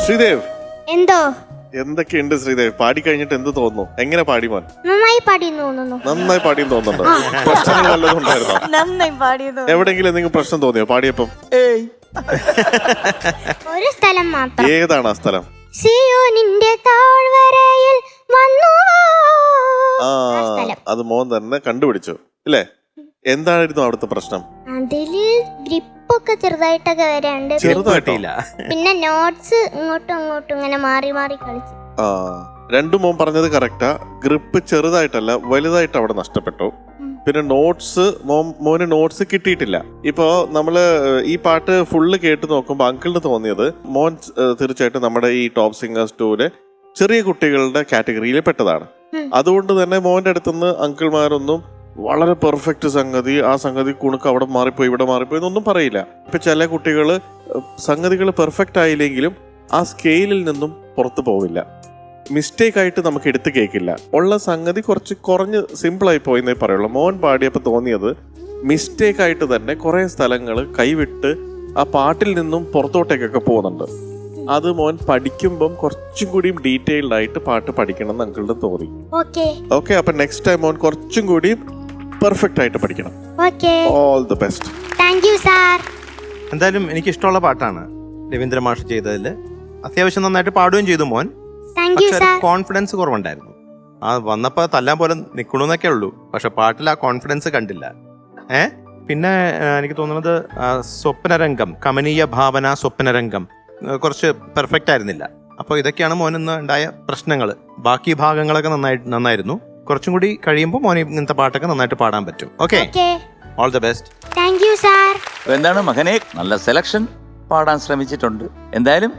G: Sreedev
E: എന്തോ
G: എന്തൊക്കെയുണ്ട് ശ്രീദേവ്? പാടി കഴിഞ്ഞിട്ട് എന്ത് തോന്നുന്നു? എങ്ങനെ പാടി മോൻ?
E: നന്നായി പാടി തോന്നുന്നു.
G: നന്നായി പാടിയെന്ന് തോന്നുന്നുണ്ടോ? പ്രശ്നങ്ങൾ വല്ലതും ഉണ്ടായിരുന്നോ?
B: നന്നായി പാടിയത്.
G: എവിടെങ്കിലും എന്തെങ്കിലും പ്രശ്നം തോന്നിയോ പാടിയപ്പം?
E: ഒരു സ്ഥലം മാത്രം.
G: ഏതാണ് ആ സ്ഥലം?
E: സിയോനിന്റെ താഴ്വരയിൽ വന്നു
G: ആ, അത് മോൻ തന്നെ കണ്ടുപിടിച്ചു അല്ലേ? എന്തായിരുന്നു അവിടുത്തെ പ്രശ്നം?
E: അതില് ഗ്രിപ്പൊക്കെ ചെറുതായിട്ടൊക്കെ വരാണ്ട്.
G: ചെറുതായിട്ടില്ല.
E: പിന്നെ നോട്ട്സ് ഇങ്ങോട്ടും അങ്ങോട്ടും ഇങ്ങനെ മാറി മാറി കളിച്ചു.
G: ആ, രണ്ടും മോൻ പറഞ്ഞത് കറക്റ്റാ. ഗ്രിപ്പ് ചെറുതായിട്ടല്ല വലുതായിട്ട് അവിടെ നഷ്ടപ്പെട്ടു. പിന്നെ നോട്ട്സ് മോന് നോട്ട്സ് കിട്ടിയിട്ടില്ല. ഇപ്പോ നമ്മള് ഈ പാട്ട് ഫുള്ള് കേട്ട് നോക്കുമ്പോ അങ്കിളിന് തോന്നിയത് മോൻ തീർച്ചയായിട്ടും നമ്മുടെ ഈ ടോപ്പ് സിംഗേഴ്സ് 2-ലെ ചെറിയ കുട്ടികളുടെ കാറ്റഗറിയിൽ പെട്ടതാണ്. അതുകൊണ്ട് തന്നെ മോന്റെ അടുത്തുനിന്ന് അങ്കിൾമാരൊന്നും വളരെ പെർഫെക്റ്റ് സംഗതി, ആ സംഗതി കുണുക്ക് അവിടെ മാറിപ്പോയി ഇവിടെ മാറിപ്പോയി എന്നൊന്നും പറയില്ല. ഇപ്പൊ ചില കുട്ടികള് സംഗതികൾ പെർഫെക്റ്റ് ആയില്ലെങ്കിലും ആ സ്കെയിലിൽ നിന്നും പുറത്തു പോവില്ല. മിസ്റ്റേക്ക് ആയിട്ട് നമുക്ക് എടുത്ത് കേൾക്കില്ല. ഉള്ള സംഗതി കുറച്ച് കുറഞ്ഞ് സിമ്പിളായി പോയെന്നേ പറയുള്ളൂ. മോൻ പാടിയപ്പോൾ തോന്നിയത് മിസ്റ്റേക്ക് ആയിട്ട് തന്നെ കുറെ സ്ഥലങ്ങൾ കൈവിട്ട് ആ പാട്ടിൽ നിന്നും പുറത്തോട്ടേക്കൊക്കെ പോകുന്നുണ്ട്. അത് മോൻ പഠിക്കുമ്പം കുറച്ചും കൂടിയും ഡീറ്റെയിൽഡ് ആയിട്ട് പാട്ട് പഠിക്കണം എന്ന് അങ്കിളിന് തോന്നി. ഓക്കെ, അപ്പൊ നെക്സ്റ്റ് ടൈം മോൻ കുറച്ചും കൂടിയും പെർഫെക്റ്റ് ആയിട്ട് പഠിക്കണം. All the best.
C: എന്തായാലും എനിക്ക് ഇഷ്ടമുള്ള പാട്ടാണ് രവീന്ദ്ര മാഷ് ചെയ്തതിൽ. അത്യാവശ്യം നന്നായിട്ട് പാടുകയും ചെയ്തു മോൻ. പക്ഷെ കോൺഫിഡൻസ് കുറവുണ്ടായിരുന്നു. ആ വന്നപ്പോ തല്ലാൻ പോലെ നിക്കണമെന്നൊക്കെ ഉള്ളൂ. പക്ഷെ പാട്ടിൽ ആ കോൺഫിഡൻസ് കണ്ടില്ല. പിന്നെ എനിക്ക് തോന്നുന്നത് സ്വപ്നരംഗം, കമനീയ ഭാവന, സ്വപ്നരംഗം കുറച്ച് പെർഫെക്റ്റ് ആയിരുന്നില്ല. അപ്പോൾ ഇതൊക്കെയാണ് മോനിന്ന് ഉണ്ടായ പ്രശ്നങ്ങൾ. ബാക്കി ഭാഗങ്ങളൊക്കെ നന്നായിരുന്നു. കുറച്ചും കൂടി കഴിയുമ്പോൾ മോൻ ഇങ്ങനത്തെ പാട്ടൊക്കെ നന്നായിട്ട് പാടാൻ പറ്റും. Okay, all the best.
F: എന്താണ് മകനെ, നല്ല സെലക്ഷൻ, പാടാൻ ശ്രമിച്ചിട്ടുണ്ട്. എന്തായാലും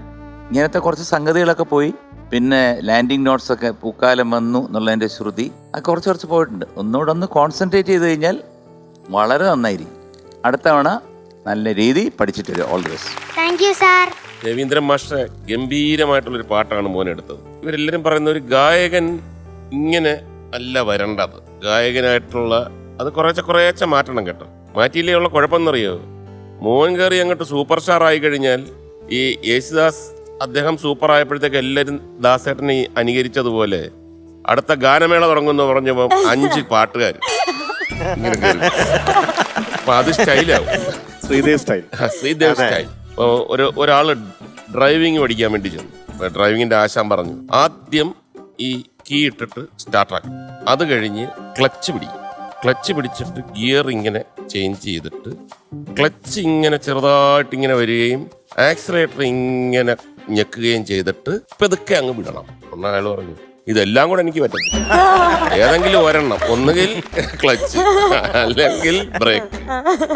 F: ഇങ്ങനത്തെ കുറച്ച് സംഗതികളൊക്കെ പോയി. പിന്നെ ലാൻഡിങ് നോട്ട്സ് ഒക്കെ പൂക്കാലം വന്നു എന്നുള്ളതിന്റെ ശ്രുതി അത് കുറച്ച് പോയിട്ടുണ്ട്. ഒന്നുകൂടെ ഒന്ന് കോൺസെൻട്രേറ്റ് ചെയ്ത് കഴിഞ്ഞാൽ വളരെ നന്നായിരിക്കും. അടുത്ത തവണ നല്ല രീതി പഠിച്ചിട്ട് വരും. All the best.
I: Raveendran master ഗംഭീരമായിട്ടുള്ളൊരു പാട്ടാണ് മോനെടുത്തത്. ഇവരെല്ലാരും പറയുന്ന ഒരു ഗായകൻ ഇങ്ങനെ അല്ല വരേണ്ടത്, ഗായകനായിട്ടുള്ള അത് കുറേശ്ശെ മാറ്റണം കേട്ടോ. മാറ്റിയില്ലേ ഉള്ള കുഴപ്പമെന്നറിയോ? മോൻ കയറി അങ്ങോട്ട് സൂപ്പർ സ്റ്റാർ ആയി കഴിഞ്ഞാൽ ഈ യേശുദാസ് അദ്ദേഹം സൂപ്പർ ആയപ്പോഴത്തേക്ക് എല്ലാവരും ദാസേട്ടനെ അനുകരിച്ചതുപോലെ അടുത്ത ഗാനമേള തുടങ്ങുമെന്ന് പറഞ്ഞപ്പോ 5 പാട്ടുകാർ ഇങ്ങനെ കയറി. അപ്പൊ അത് സ്റ്റൈലാവും,
G: ശ്രീദേവ് സ്റ്റൈൽ.
I: ഒരാള് ഡ്രൈവിംഗ് പഠിക്കാൻ വേണ്ടി ചെന്നു. ഡ്രൈവിങ്ങിന്റെ ആശാൻ പറഞ്ഞു ആദ്യം ഈ കീ ഇട്ടിട്ട് സ്റ്റാർട്ടാക്കും, അത് കഴിഞ്ഞ് ക്ലച്ച് പിടിച്ചിട്ട് ഗിയർ ഇങ്ങനെ ചേഞ്ച് ചെയ്തിട്ട് ക്ലച്ച് ഇങ്ങനെ ചെറുതായിട്ട് ഇങ്ങനെ വരികയും ആക്സിലേറ്റർ ഇങ്ങനെ ഞെക്കുകയും ചെയ്തിട്ട് പതുക്കെ അങ്ങ് വിടണം. അയാൾ പറഞ്ഞു ഇതെല്ലാം കൂടെ എനിക്ക് പറ്റില്ല, ഏതെങ്കിലും ഒരെണ്ണം, ഒന്നുകിൽ ക്ലച്ച് അല്ലെങ്കിൽ ബ്രേക്ക്,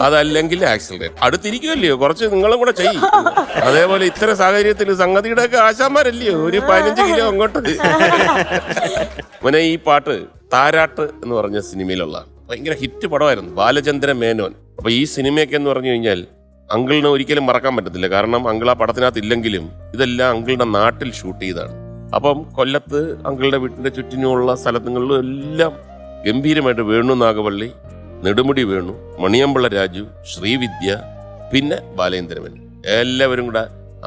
I: അതല്ലെങ്കിൽ ആക്സിലറേറ്റർ. അടുത്തിരിക്കുമല്ലയോ, കുറച്ച് നിങ്ങളും കൂടെ ചെയ്യും. അതേപോലെ ഇത്തരം സാഹചര്യത്തിൽ സംഗതിയുടെ ഒക്കെ ആശാന്മാരല്ലയോ, ഒരു 15 കിലോ അങ്ങോട്ട്. മോനെ, ഈ പാട്ട് താരാട്ട് എന്ന് പറഞ്ഞ സിനിമയിലുള്ള ഭയങ്കര ഹിറ്റ് പടമായിരുന്നു, ബാലചന്ദ്ര മേനോൻ. അപ്പൊ ഈ സിനിമയൊക്കെ എന്ന് പറഞ്ഞു കഴിഞ്ഞാൽ അങ്കിളിന് ഒരിക്കലും മറക്കാൻ പറ്റത്തില്ല. കാരണം അങ്കിൾ ആ പടത്തിനകത്ത് ഇല്ലെങ്കിലും ഇതെല്ലാം അങ്കിളുടെ നാട്ടിൽ ഷൂട്ട് ചെയ്താണ്. അപ്പം കൊല്ലത്ത് അങ്കിളുടെ വീട്ടിന്റെ ചുറ്റിനുമുള്ള സ്ഥലങ്ങളിലും എല്ലാം ഗംഭീരമായിട്ട് വേണു നാഗവള്ളി, നെടുമുടി വേണു, മണിയമ്പിള്ള രാജു, ശ്രീവിദ്യ, പിന്നെ ബാലേന്ദ്രമൻ എല്ലാവരും കൂടെ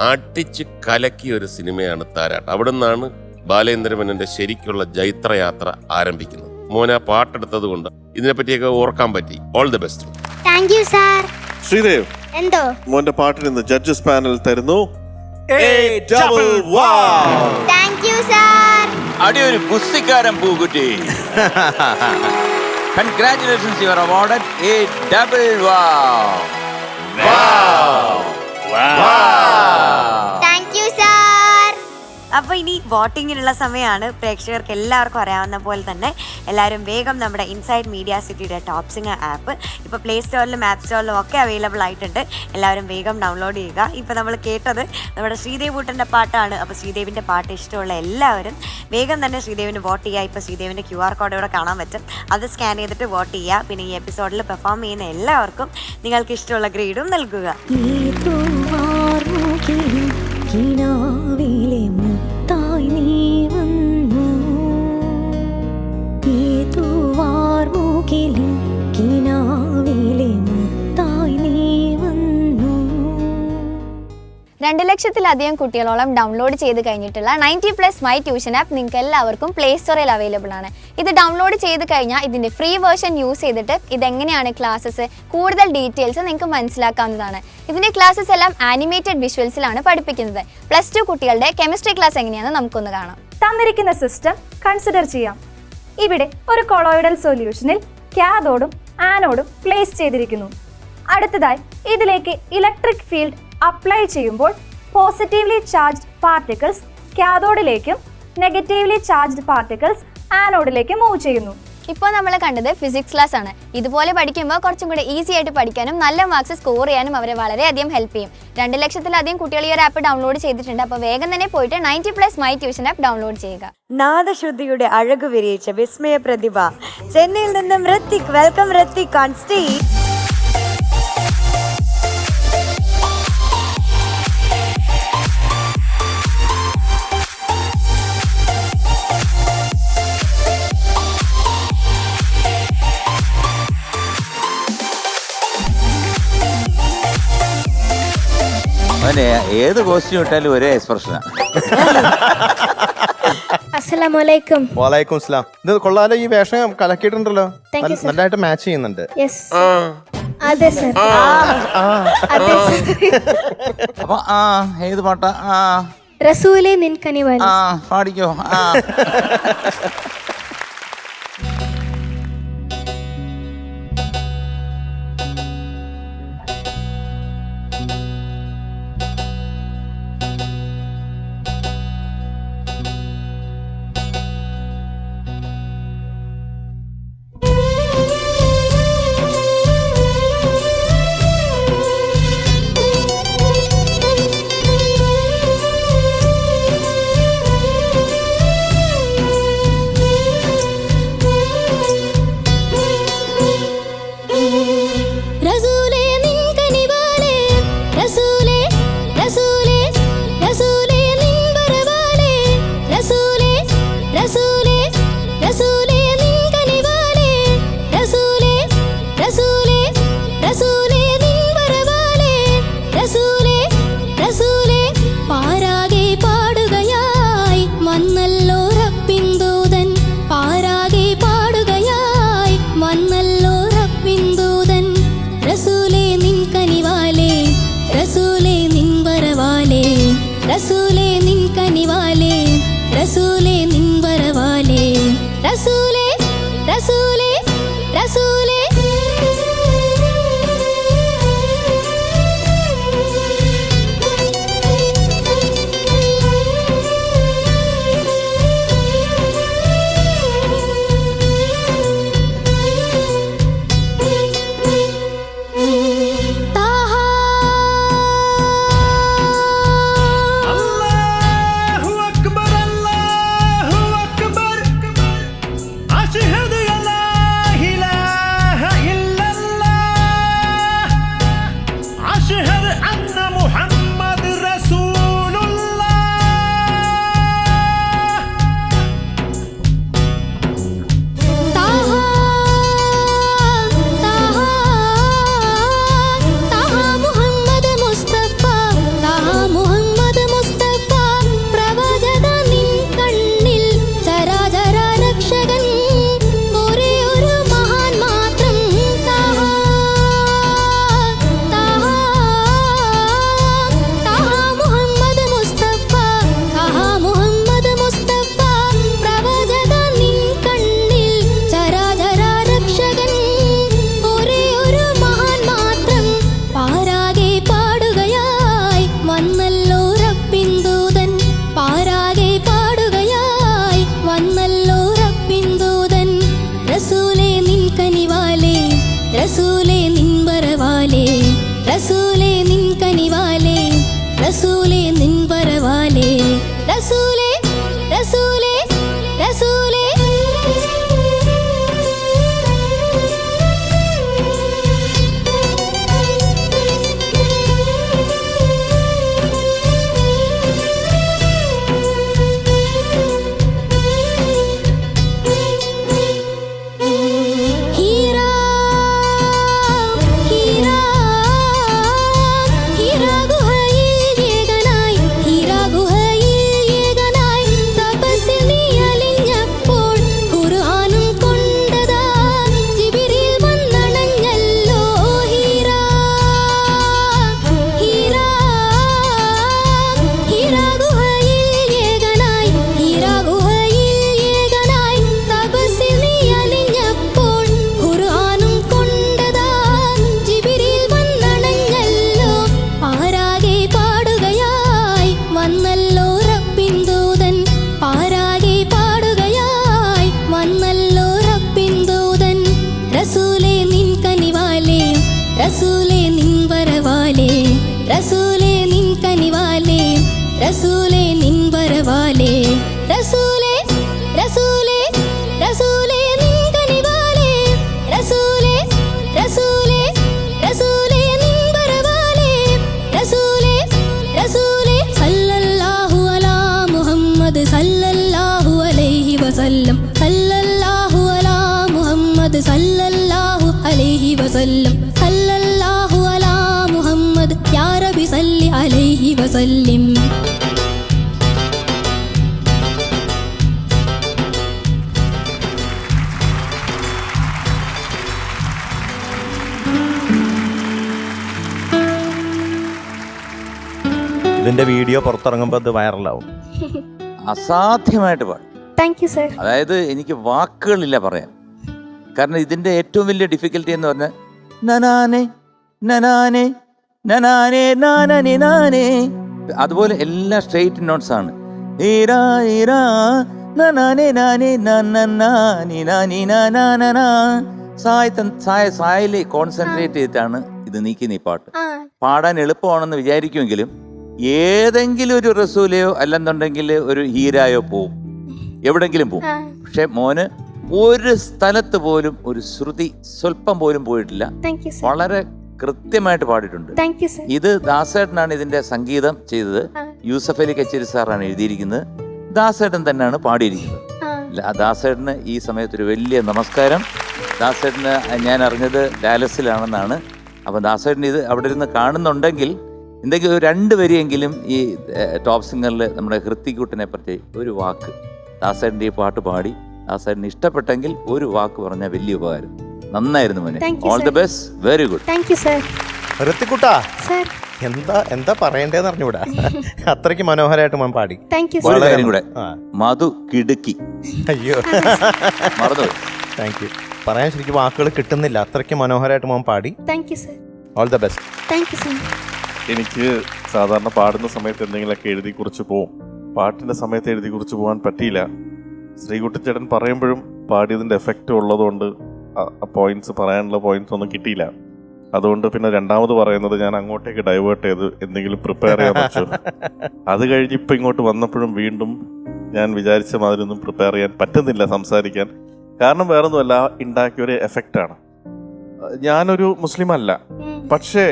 I: അടിച്ച് കലക്കിയ ഒരു സിനിമയാണ് താരാട്ട്. അവിടെ നിന്നാണ് ബാലേന്ദ്രമേനന്റെ ശരിക്കുള്ള ജൈത്രയാത്ര ആരംഭിക്കുന്നത്. മോന പാട്ടെടുത്തത് കൊണ്ട് ഇതിനെപ്പറ്റിയൊക്കെ ഓർക്കാൻ പറ്റി. All the best.
G: ശ്രീദേവ്,
E: എന്തോ
G: മോന്റെ പാട്ടിന് ഇന്ന് ജഡ്ജസ് പാനൽ തരുന്നു
F: അടിയൊരു ഗുസ്തിക്കാരൻ Pookutty. Congratulations, you are awarded a double wow.
B: അപ്പൊ ഇനി വോട്ടിങ്ങിനുള്ള സമയമാണ്. പ്രേക്ഷകർക്ക് എല്ലാവർക്കും അറിയാവുന്ന പോലെ തന്നെ എല്ലാവരും വേഗം നമ്മുടെ ഇൻസൈഡ് മീഡിയ സിറ്റിയുടെ ടോപ്പ് സിംഗർ ആപ്പ് ഇപ്പോൾ പ്ലേ സ്റ്റോറിലും ആപ്പ് സ്റ്റോറിലും ഒക്കെ അവൈലബിൾ ആയിട്ടുണ്ട്. എല്ലാവരും വേഗം ഡൗൺലോഡ് ചെയ്യുക. ഇപ്പോൾ നമ്മൾ കേട്ടത് നമ്മുടെ ശ്രീദേവ് കൂട്ടൻ്റെ പാട്ടാണ്. അപ്പോൾ ശ്രീദേവിൻ്റെ പാട്ട് ഇഷ്ടമുള്ള എല്ലാവരും വേഗം തന്നെ ശ്രീദേവിന് വോട്ട് ചെയ്യുക. ഇപ്പോൾ ശ്രീദേവിൻ്റെ QR കോഡ് ഇവിടെ കാണാൻ പറ്റും, അത് സ്കാൻ ചെയ്തിട്ട് വോട്ട് ചെയ്യുക. പിന്നെ ഈ എപ്പിസോഡിൽ പെർഫോം ചെയ്യുന്ന എല്ലാവർക്കും നിങ്ങൾക്ക് ഇഷ്ടമുള്ള ഗ്രേഡും നൽകുക. മുത്തായി നീ വന്നു, ഏതുവാർമുകിലും കിനാവിലെ മുത്തായി നീ വന്നു.
E: 2,00,000-ലധികം കുട്ടികളോളം ഡൗൺലോഡ് ചെയ്ത് കഴിഞ്ഞിട്ടുള്ള 90+ മൈ ട്യൂഷൻ ആപ്പ് നിങ്ങൾക്ക് എല്ലാവർക്കും പ്ലേ സ്റ്റോറിൽ അവൈലബിൾ ആണ്. ഇത് ഡൗൺലോഡ് ചെയ്ത് കഴിഞ്ഞാൽ ഇതിൻ്റെ ഫ്രീ വേർഷൻ യൂസ് ചെയ്തിട്ട് ഇതെങ്ങനെയാണ് ക്ലാസ്സസ് കൂടുതൽ ഡീറ്റെയിൽസ് നിങ്ങൾക്ക് മനസ്സിലാക്കാവുന്നതാണ്. ഇതിൻ്റെ ക്ലാസ്സസ് എല്ലാം ആനിമേറ്റഡ് വിഷ്വൽസിലാണ് പഠിപ്പിക്കുന്നത്. +2 കുട്ടികളുടെ കെമിസ്ട്രി ക്ലാസ് എങ്ങനെയാണെന്ന് നമുക്കൊന്ന് കാണാം.
K: തന്നിരിക്കുന്ന സിസ്റ്റം കൺസിഡർ ചെയ്യാം. ഇവിടെ ഒരു കൊളോയിഡൽ സൊല്യൂഷനിൽ കാഥോഡും ആനോഡും പ്ലേസ് ചെയ്തിരിക്കുന്നു. അടുത്തതായി ഇതിലേക്ക് ഇലക്ട്രിക് ഫീൽഡ് അപ്ലൈ ചെയ്യുമ്പോൾ പോസിറ്റീവ്ലി ചാർജ്ഡ് പാർട്ടിക്കിൾസ് കാഥോഡിലേക്കും നെഗറ്റീവ്ലി ചാർജ്ഡ് പാർട്ടിക്കിൾസ് ആനോഡിലേക്കും മൂവ് ചെയ്യുന്നു.
E: ഇപ്പോൾ നമ്മൾ കണ്ടത് ഫിസിക്സ് ക്ലാസ് ആണ്. ഇതുപോലെ പഠിക്കുമ്പോൾ കുറച്ചും കൂടെ ഈസി ആയിട്ട് പഠിക്കാനും നല്ല മാർക്സ് സ്കോർ ചെയ്യാനും അവരെ വളരെയധികം ഹെൽപ്പ് ചെയ്യും. 2,00,000-ലധികം കുട്ടികൾ ഈ ഒരു ആപ്പ് ഡൗൺലോഡ് ചെയ്തിട്ടുണ്ട്. അപ്പോൾ വേഗം തന്നെ പോയിട്ട് 90+ മൈ ട്യൂഷൻ ആപ്പ് ഡൗൺലോഡ് ചെയ്യുക.
B: നാദശുദ്ധിയുടെ അഴകു വിരിയിച്ച വിസ്മയ പ്രതിഭ ചെന്നൈയിൽ നിന്നും Hrithik. Welcome Hrithik on stage.
F: ഏത് കോസ്റ്റ്യൂം ഇട്ടാലും ഒരേ എക്സ്പ്രഷനാണ്.
D: അസ്സലാമലൈക്കും.
C: വാലൈക്കും സ്ലാം. ഇത് കൊള്ളാലോ, ഈ വേഷം കലക്കിയിട്ടുണ്ടല്ലോ, നല്ലതായിട്ട് മാച്ച് ചെയ്യുന്നുണ്ട്.
D: അതെ സർ.
F: അപ്പൊ ഏത് പാട്ടാ?
D: റസൂലേ നിൻ കനിവാലി.
F: പാടിക്കോ.
E: हीरा गुहയിൽ
L: കനിവാലേ റസൂലേ നിൻ വരവാലേ റസൂലേ റസൂലേ റസൂലേ നിൻ കനിവാലേ റസൂലേ റസൂലേ റസൂലേ നിൻ വരവാലേ റസൂലേ റസൂലേ സല്ലല്ലാഹു അലാ മുഹമ്മദ് സല്ലല്ലാഹു അലൈഹി വസല്ലം സല്ലല്ലാഹു അലാ മുഹമ്മദ് സല്ലല്ലാഹു അലൈഹി വസല്ലം സല്ലല്ലാഹു അലാ മുഹമ്മദ് യാ റബ്ബി സല്ലി അലൈഹി വസല്ലിം.
C: ഇതിന്റെ വീഡിയോ പുറത്തിറങ്ങുമ്പോൾ അത് വൈറലാവും.
F: അസാധ്യമായിട്ട് പാടും.
D: Thank you sir.
F: അതായത് എനിക്ക് വാക്കുകളില്ല പറയാൻ. കാരണം ഇതിന്റെ ഏറ്റവും വലിയ ഡിഫിക്കൽട്ടി എന്ന് പറഞ്ഞാൽ നനാനെ നനാനെ നനാനെ നാനനെ നാനേ, അതുപോലെ എല്ലാ സ്ട്രെയിറ്റ് നോട്ട്സ് ആണ്. ഈരാ ഈരാ നനാനെ നാനേ നന്നാനി നാനി നാനാനാ. സായില് കോൺസെൻട്രേറ്റ് ചെയ്തിട്ടാണ് ഇത് നീ പാട്ട് പാടാൻ എളുപ്പമാണെന്ന് വിചാരിക്കുമെങ്കിലും ഏതെങ്കിലും ഒരു റസൂലയോ അല്ലെന്നുണ്ടെങ്കിൽ ഒരു ഹീരായോ പോവും, എവിടെങ്കിലും പോവും. പക്ഷെ മോന് ഒരു സ്ഥലത്ത് പോലും ഒരു ശ്രുതി സ്വല്പം പോലും പോയിട്ടില്ല. വളരെ കൃത്യമായിട്ട് പാടിയിട്ടുണ്ട്. ഇത് ദാസേട്ടനാണ് ഇതിന്റെ സംഗീതം ചെയ്തത്. യൂസഫ് അലി കച്ചേരി സാറാണ് എഴുതിയിരിക്കുന്നത്. ദാസേട്ടൻ തന്നെയാണ് പാടിയിരിക്കുന്നത്. ദാസേട്ടന് ഈ സമയത്ത് ഒരു വലിയ നമസ്കാരം. ദാസേട്ടന് ഞാൻ അറിഞ്ഞത് ഡാലസിലാണെന്നാണ്. അപ്പം ദാസേട്ടൻ ഇത് അവിടെ ഇരുന്ന് കാണുന്നുണ്ടെങ്കിൽ എന്തെങ്കിലും ഒരു 2 വരിയെങ്കിലും ഈ ടോപ്പ് സിംഗറിൽ നമ്മുടെ ഹൃത്തിക്കുട്ടിനെ പറ്റി ഒരു വാക്ക് ദാസേട്ടൻ്റെ ഈ പാട്ട് പാടി ദാസേട്ടന് ഇഷ്ടപ്പെട്ടെങ്കിൽ ഒരു വാക്ക് പറഞ്ഞാൽ വലിയ ഉപകാരം. നന്നായിരുന്നു മോനെ. All the best. Very good.
D: Thank you sir.
C: ഋത്തിക്കുട്ടാ,
D: സർ
C: എന്താ പറയണ്ടേന്ന് അറിഞ്ഞൂടാ. അത്രയ്ക്ക് മനോഹരമായിട്ട് മോൻ പാടി.
D: താങ്ക് യു
F: ഒരു
D: സർ.
F: കാര്യം കൂടെ, മധു കിടുക്കി.
C: അയ്യോ
F: മറന്നുപോയി.
C: Thank you. പറയാൻ ശരിക്കും വാക്കുകൾ കിട്ടുന്നില്ല. അത്രയ്ക്ക് മനോഹരമായിട്ട് മോൻ പാടി.
D: Thank you sir.
C: All the best.
D: Thank you sir.
G: എനിക്ക് സാധാരണ പാടുന്ന സമയത്ത് എന്തെങ്കിലുമൊക്കെ എഴുതി കുറിച്ച് പോവും. പാട്ടിൻ്റെ സമയത്ത് എഴുതി കുറിച്ച് പോകാൻ പറ്റിയില്ല. ശ്രീകുട്ടിച്ചേട്ടൻ പറയുമ്പോഴും പാടിയതിൻ്റെ എഫക്റ്റ് ഉള്ളതുകൊണ്ട് പോയിന്റ്സ് പറയാനുള്ള പോയിന്റ്സ് ഒന്നും കിട്ടിയില്ല. അതുകൊണ്ട് പിന്നെ രണ്ടാമത് പറയുന്നത് ഞാൻ അങ്ങോട്ടേക്ക് ഡൈവേർട്ട് ചെയ്ത് എന്തെങ്കിലും പ്രിപ്പയർ ചെയ്യാൻ വെച്ചു. അത് കഴിഞ്ഞ് ഇപ്പം ഇങ്ങോട്ട് വന്നപ്പോഴും വീണ്ടും ഞാൻ വിചാരിച്ച മാതിരി ഒന്നും പ്രിപ്പയർ ചെയ്യാൻ പറ്റുന്നില്ല സംസാരിക്കാൻ. കാരണം വേറൊന്നുമല്ല, ഉണ്ടാക്കിയൊരു എഫക്റ്റാണ്. ഞാനൊരു മുസ്ലിം അല്ല, പക്ഷേ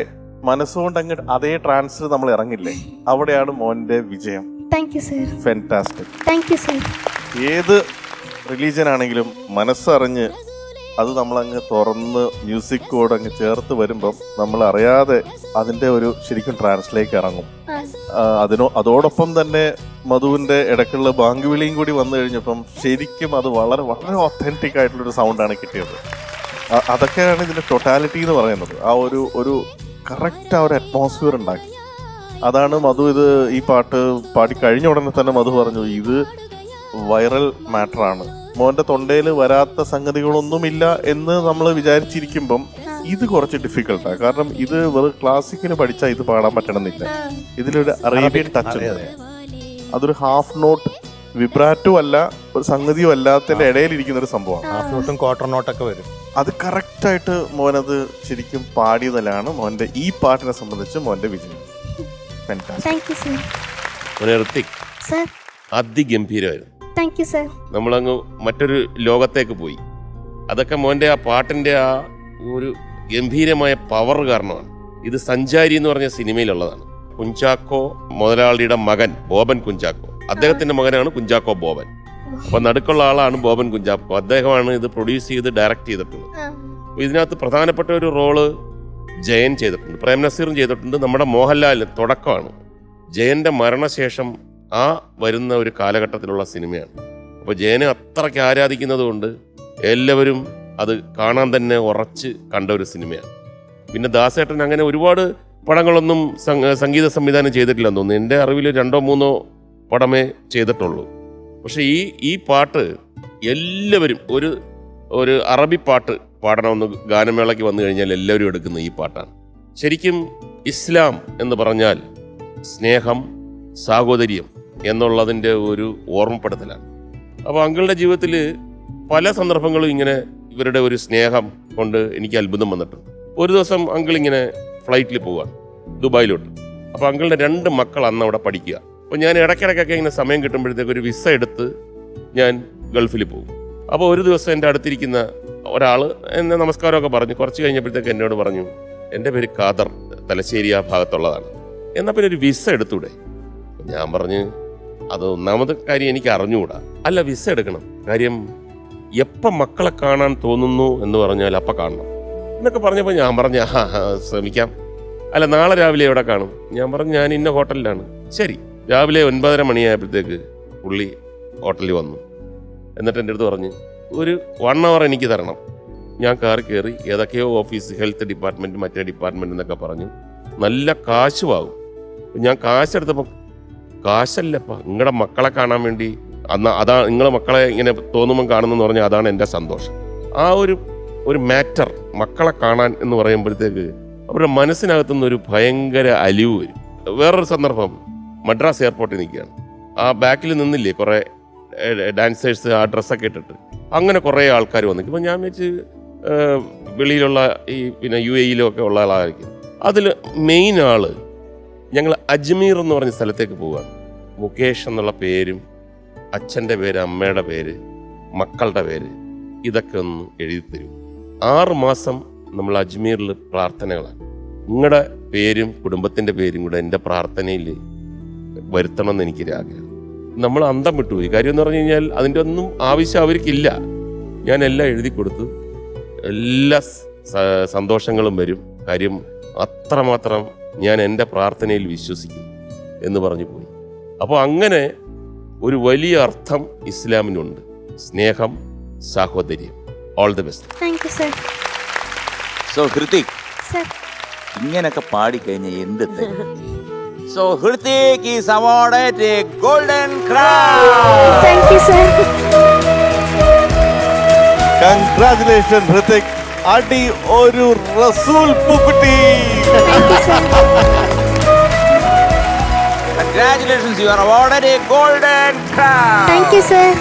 G: മനസ്സുകൊണ്ട് അങ്ങോട്ട് അതേ ട്രാൻസിൽ നമ്മൾ ഇറങ്ങില്ലേ, അവിടെയാണ് മോൻ്റെ വിജയം.
D: Thank you sir.
G: Fantastic.
D: Thank you sir.
G: ഏത് റിലീജിയൻ ആണെങ്കിലും മനസ്സറിഞ്ഞ് അത് നമ്മളങ്ങ് തുറന്ന് മ്യൂസിക്കോട് അങ്ങ് ചേർത്ത് വരുമ്പം നമ്മൾ അറിയാതെ അതിൻ്റെ ഒരു ശരിക്കും ട്രാൻസിലേക്ക് ഇറങ്ങും. അതോടൊപ്പം തന്നെ മധുവിൻ്റെ ഇടയ്ക്കുള്ള ബാങ്കുവിളിയും കൂടി വന്നു കഴിഞ്ഞപ്പം ശരിക്കും അത് വളരെ വളരെ ഒത്തൻറ്റിക് ആയിട്ടുള്ളൊരു സൗണ്ടാണ് കിട്ടിയത്. അതൊക്കെയാണ് ഇതിൻ്റെ ടോട്ടാലിറ്റി എന്ന് പറയുന്നത്. ആ ഒരു കറക്റ്റ് ആ ഒരു അറ്റ്മോസ്ഫിയർ ഉണ്ടാക്കി. അതാണ് മധു ഇത് ഈ പാട്ട് പാടി കഴിഞ്ഞ ഉടനെ തന്നെ മധു പറഞ്ഞു ഇത് വൈറൽ മാറ്ററാണ്. മോൻ്റെ തൊണ്ടയിൽ വരാത്ത സംഗതികളൊന്നുമില്ല എന്ന് നമ്മൾ വിചാരിച്ചിരിക്കുമ്പം ഇത് കുറച്ച് ഡിഫിക്കൽട്ടാണ്. കാരണം ഇത് വെറും ക്ലാസിക്കല് പഠിച്ചാൽ ഇത് പാടാൻ പറ്റണമെന്നില്ല. ഇതിലൊരു അറേബ്യൻ ടച്ച് ഉണ്ട്. അതൊരു ഹാഫ് നോട്ട് വിബ്രാറ്റോ അല്ല, ഒരു സംഗതിയോ അല്ലാത്തതിന്റെ ഇടയിലിരിക്കുന്ന ഒരു സംഭവമാണ്.
C: ഹാഫ് നോട്ടും ക്വാർട്ടർ നോട്ടൊക്കെ വരും.
G: അത് കറക്റ്റായിട്ട് മോനത് ശരിക്കും പാടിയതിലാണ് മോൻ്റെ ഈ പാട്ടിനെ സംബന്ധിച്ച് മോൻ്റെ വിജയം.
I: അതിഗംഭീരമായിരുന്നു.
D: Thank you sir.
I: നമ്മളങ്ങ് മറ്റൊരു ലോകത്തേക്ക് പോയി. അതൊക്കെ മോൻ്റെ ആ പാട്ടിൻ്റെ ആ ഒരു ഗംഭീരമായ പവർ കാരണമാണ്. ഇത് സഞ്ചാരി എന്ന് പറഞ്ഞ സിനിമയിലുള്ളതാണ്. കുഞ്ചാക്കോ മുതലാളിയുടെ മകൻ ബോബൻ കുഞ്ചാക്കോ, അദ്ദേഹത്തിന്റെ മകനാണ് കുഞ്ചാക്കോ ബോബൻ. അപ്പൊ നടുക്കുള്ള ആളാണ് ബോബൻ കുഞ്ചാക്കോ. അദ്ദേഹമാണ് ഇത് പ്രൊഡ്യൂസ് ചെയ്ത് ഡയറക്റ്റ് ചെയ്തിട്ടുള്ളത്. ഇതിനകത്ത് പ്രധാനപ്പെട്ട ഒരു റോള് ജയൻ ചെയ്തിട്ടുണ്ട്, പ്രേം നസീറും ചെയ്തിട്ടുണ്ട്, നമ്മുടെ മോഹൻലാൽ തുടക്കമാണ്. ജയന്റെ മരണശേഷം ആ വരുന്ന ഒരു കാലഘട്ടത്തിലുള്ള സിനിമയാണ്. അപ്പോൾ ജയനെ അത്രയ്ക്ക് ആരാധിക്കുന്നത് കൊണ്ട് എല്ലാവരും അത് കാണാൻ തന്നെ ഉറച്ച് കണ്ട ഒരു സിനിമയാണ്. പിന്നെ ദാസേട്ടൻ അങ്ങനെ ഒരുപാട് പടങ്ങളൊന്നും സംഗീത സംവിധാനം ചെയ്തിട്ടില്ലെന്ന് തോന്നുന്നു. എൻ്റെ അറിവിൽ 2-3 പടമേ ചെയ്തിട്ടുള്ളൂ. പക്ഷെ ഈ പാട്ട് എല്ലാവരും ഒരു അറബി പാട്ട് പാടണമെന്ന് ഗാനമേളയ്ക്ക് വന്നു കഴിഞ്ഞാൽ എല്ലാവരും എടുക്കുന്ന ഈ പാട്ടാണ്. ശരിക്കും ഇസ്ലാം എന്ന് പറഞ്ഞാൽ സ്നേഹം, സാഹോദര്യം എന്നുള്ളതിൻ്റെ ഒരു ഓർമ്മപ്പെടുത്തലാണ്. അപ്പോൾ അങ്കിളുടെ ജീവിതത്തിൽ പല സന്ദർഭങ്ങളും ഇങ്ങനെ ഇവരുടെ ഒരു സ്നേഹം കൊണ്ട് എനിക്ക് അത്ഭുതം വന്നിട്ടുണ്ട്. ഒരു ദിവസം അങ്കിൾ ഇങ്ങനെ ഫ്ലൈറ്റിൽ പോവുകയാണ് ദുബായിലോട്ട്. അപ്പോൾ അങ്കിളുടെ 2 മക്കൾ അന്ന് അവിടെ പഠിക്കുക. അപ്പോൾ ഞാൻ ഇടയ്ക്കിടയ്ക്കൊക്കെ ഇങ്ങനെ സമയം കിട്ടുമ്പോഴത്തേക്ക് ഒരു വിസ എടുത്ത് ഞാൻ ഗൾഫിൽ പോകും. അപ്പോൾ ഒരു ദിവസം എൻ്റെ അടുത്തിരിക്കുന്ന ഒരാൾ എന്നെ നമസ്കാരമൊക്കെ പറഞ്ഞു. കുറച്ച് കഴിഞ്ഞപ്പോഴത്തേക്ക് എന്നോട് പറഞ്ഞു, എൻ്റെ പേര് ഖാദർ, തലശ്ശേരി ആ ഭാഗത്തുള്ളതാണ്, എന്നാൽ പിന്നെ ഒരു വിസ എടുത്തൂടെ? ഞാൻ പറഞ്ഞു, അത് ഒന്നാമത്തെ കാര്യം എനിക്ക് അറിഞ്ഞുകൂടാ. അല്ല, വിസ എടുക്കണം, കാര്യം എപ്പം മക്കളെ കാണാൻ തോന്നുന്നു എന്ന് പറഞ്ഞാൽ അപ്പം കാണണം എന്നൊക്കെ പറഞ്ഞപ്പോൾ ഞാൻ പറഞ്ഞു, ശ്രമിക്കാം. അല്ല, നാളെ രാവിലെ എവിടെ കാണും? ഞാൻ പറഞ്ഞു, ഞാൻ ഇന്ന ഹോട്ടലിലാണ്. ശരി. രാവിലെ 9:30 മണിയായപ്പോഴത്തേക്ക് പുള്ളി ഹോട്ടലിൽ വന്നു. എന്നിട്ട് എൻ്റെ അടുത്ത് പറഞ്ഞ്, ഒരു 1 hour എനിക്ക് തരണം. ഞാൻ കാറിൽ കയറി ഏതൊക്കെയോ ഓഫീസ്, ഹെൽത്ത് ഡിപ്പാർട്ട്മെൻറ്റ്, മറ്റേ ഡിപ്പാർട്ട്മെൻറ്റ് എന്നൊക്കെ പറഞ്ഞു. നല്ല കാശുമാകും. ഞാൻ കാശെടുത്തപ്പോൾ, കാശല്ലപ്പാ, നിങ്ങളുടെ മക്കളെ കാണാൻ വേണ്ടി, അതാ നിങ്ങളെ മക്കളെ ഇങ്ങനെ തോന്നുമ്പം കാണുന്നെന്ന് പറഞ്ഞാൽ അതാണ് എൻ്റെ സന്തോഷം. ആ ഒരു മാറ്റർ, മക്കളെ കാണാൻ എന്ന് പറയുമ്പോഴത്തേക്ക് അവരുടെ മനസ്സിനകത്തുനിന്നൊരു ഭയങ്കര അലിവ് വരും. വേറൊരു സന്ദർഭം, മദ്രാസ് എയർപോർട്ടിൽ നിൽക്കുകയാണ്. ആ ബാക്കിൽ നിന്നില്ലേ കുറേ ഡാൻസേഴ്സ്, ആ ഡ്രസ്സൊക്കെ ഇട്ടിട്ട്, അങ്ങനെ കുറേ ആൾക്കാർ വന്നു. ഇപ്പം ഞാൻ വെച്ച് വെളിയിലുള്ള ഈ പിന്നെ UAE-ലൊക്കെ ഉള്ള ആളായിരിക്കും. അതിൽ മെയിൻ ആൾ, ഞങ്ങൾ അജ്മീർ എന്ന് പറഞ്ഞ സ്ഥലത്തേക്ക് പോവുകയാണ്. മുകേഷ് എന്നുള്ള പേരും അച്ഛൻ്റെ പേര്, അമ്മയുടെ പേര്, മക്കളുടെ പേര്, ഇതൊക്കെ ഒന്ന് എഴുതി തരും. 6 മാസം നമ്മൾ അജ്മീറിൽ പ്രാർത്ഥനകളാണ്. നിങ്ങളുടെ പേരും കുടുംബത്തിൻ്റെ പേരും കൂടെ എൻ്റെ പ്രാർത്ഥനയിൽ വരുത്തണമെന്ന് എനിക്കൊരാഗ്രഹം. നമ്മൾ അന്തം വിട്ടുപോയി. കാര്യം എന്ന് പറഞ്ഞു കഴിഞ്ഞാൽ അതിൻ്റെ ഒന്നും ആവശ്യം അവർക്കില്ല. ഞാൻ എല്ലാം എഴുതി കൊടുത്തു, എല്ലാ സന്തോഷങ്ങളും വരും. കാര്യം അത്രമാത്രം ഞാൻ എൻ്റെ പ്രാർത്ഥനയിൽ വിശ്വസിക്കുന്നു എന്ന് പറഞ്ഞു പോയി. അപ്പോൾ അങ്ങനെ ഒരു വലിയ അർത്ഥം ഇസ്ലാമിനുണ്ട്. സ്നേഹം, സാഹോദര്യം. All the best.
D: Thank you sir.
F: So Hrithik,
D: sir,
F: ഇങ്ങനൊക്കെ പാടിക്കഴിഞ്ഞാൽ എന്ത് തരും? So Hrithik is awarded a golden crown.
D: Thank you sir.
G: Congratulation Hrithik. അടി ഒരു റസൂൽ Pookutty.
F: Congratulations, you are awarded a golden crown.
D: Thank you sir.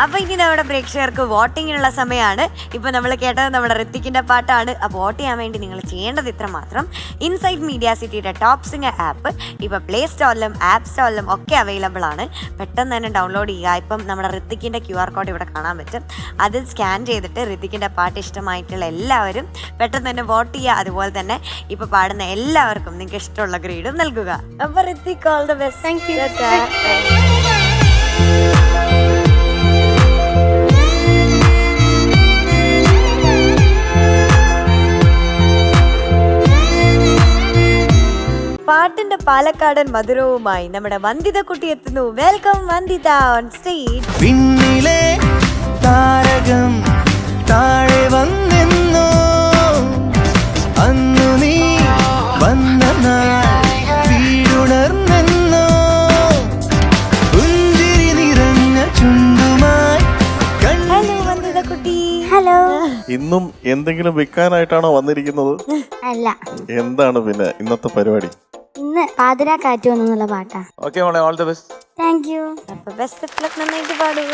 B: അപ്പൊ ഇനി നമ്മുടെ പ്രേക്ഷകർക്ക് വോട്ടിങ്ങിനുള്ള സമയമാണ്. ഇപ്പൊ നമ്മൾ കേട്ടത് നമ്മുടെ ഋത്തിക്കിന്റെ പാട്ടാണ്. അപ്പോൾ വോട്ട് ചെയ്യാൻ വേണ്ടി നിങ്ങൾ ചെയ്യേണ്ടത് ഇത്ര മാത്രം. ഇൻസൈഡ് മീഡിയ സിറ്റിയുടെ ടോപ്പ് സിംഗർ ആപ്പ് ഇപ്പൊ പ്ലേ സ്റ്റോറിലും ആപ്പ് സ്റ്റോറിലും ഒക്കെ അവൈലബിൾ ആണ്. പെട്ടെന്ന് തന്നെ ഡൗൺലോഡ് ചെയ്യുക. ഇപ്പം നമ്മുടെ ഋത്തിക്കിന്റെ QR കോഡ് ഇവിടെ കാണാൻ പറ്റും. അത് സ്കാൻ ചെയ്തിട്ട് ഋത്തിക്കിന്റെ പാട്ട് ഇഷ്ടമായിട്ടുള്ള എല്ലാവരും പെട്ടെന്ന് തന്നെ വോട്ട് ചെയ്യുക. അതുപോലെ തന്നെ ഇപ്പൊ പാടുന്ന എല്ലാവർക്കും നിങ്ങൾക്ക് ഇഷ്ടമുള്ള ഗ്രേഡും നൽകുക. അപ്പൊ Hrithik, all the best.
D: Thank U.
B: പാട്ടിന്റെ പാലക്കാടൻ മധുരവുമായി നമ്മുടെ വന്ദിത കുട്ടി എത്തുന്നു. Welcome Vandita on stage.
J: പിന്നിലെ താരകം താഴെ വന്നെന്നോ, അന്നു നീ വന്ന വീടുണർന്നെന്നോ, പുഞ്ചിരി നിറഞ്ഞ ചുണ്ടുമായി.
B: ഹലോ വന്ദിത കുട്ടി.
D: ഹലോ.
G: ഇന്നും എന്തെങ്കിലും വിൽക്കാനായിട്ടാണോ വന്നിരിക്കുന്നത്?
D: അല്ല,
G: എന്താണ് പിന്നെ ഇന്നത്തെ പരിപാടി?
D: ഇന്ന് പാതിരാ കാറ്റ് വന്നുള്ള പാട്ടാ.
F: Okay, മോളെ, all the best.
D: Thank you.
B: അപ്പൊ ബെസ്റ്റ് ഓഫ് ലക്ക്. നന്നായിട്ട് പാടുക.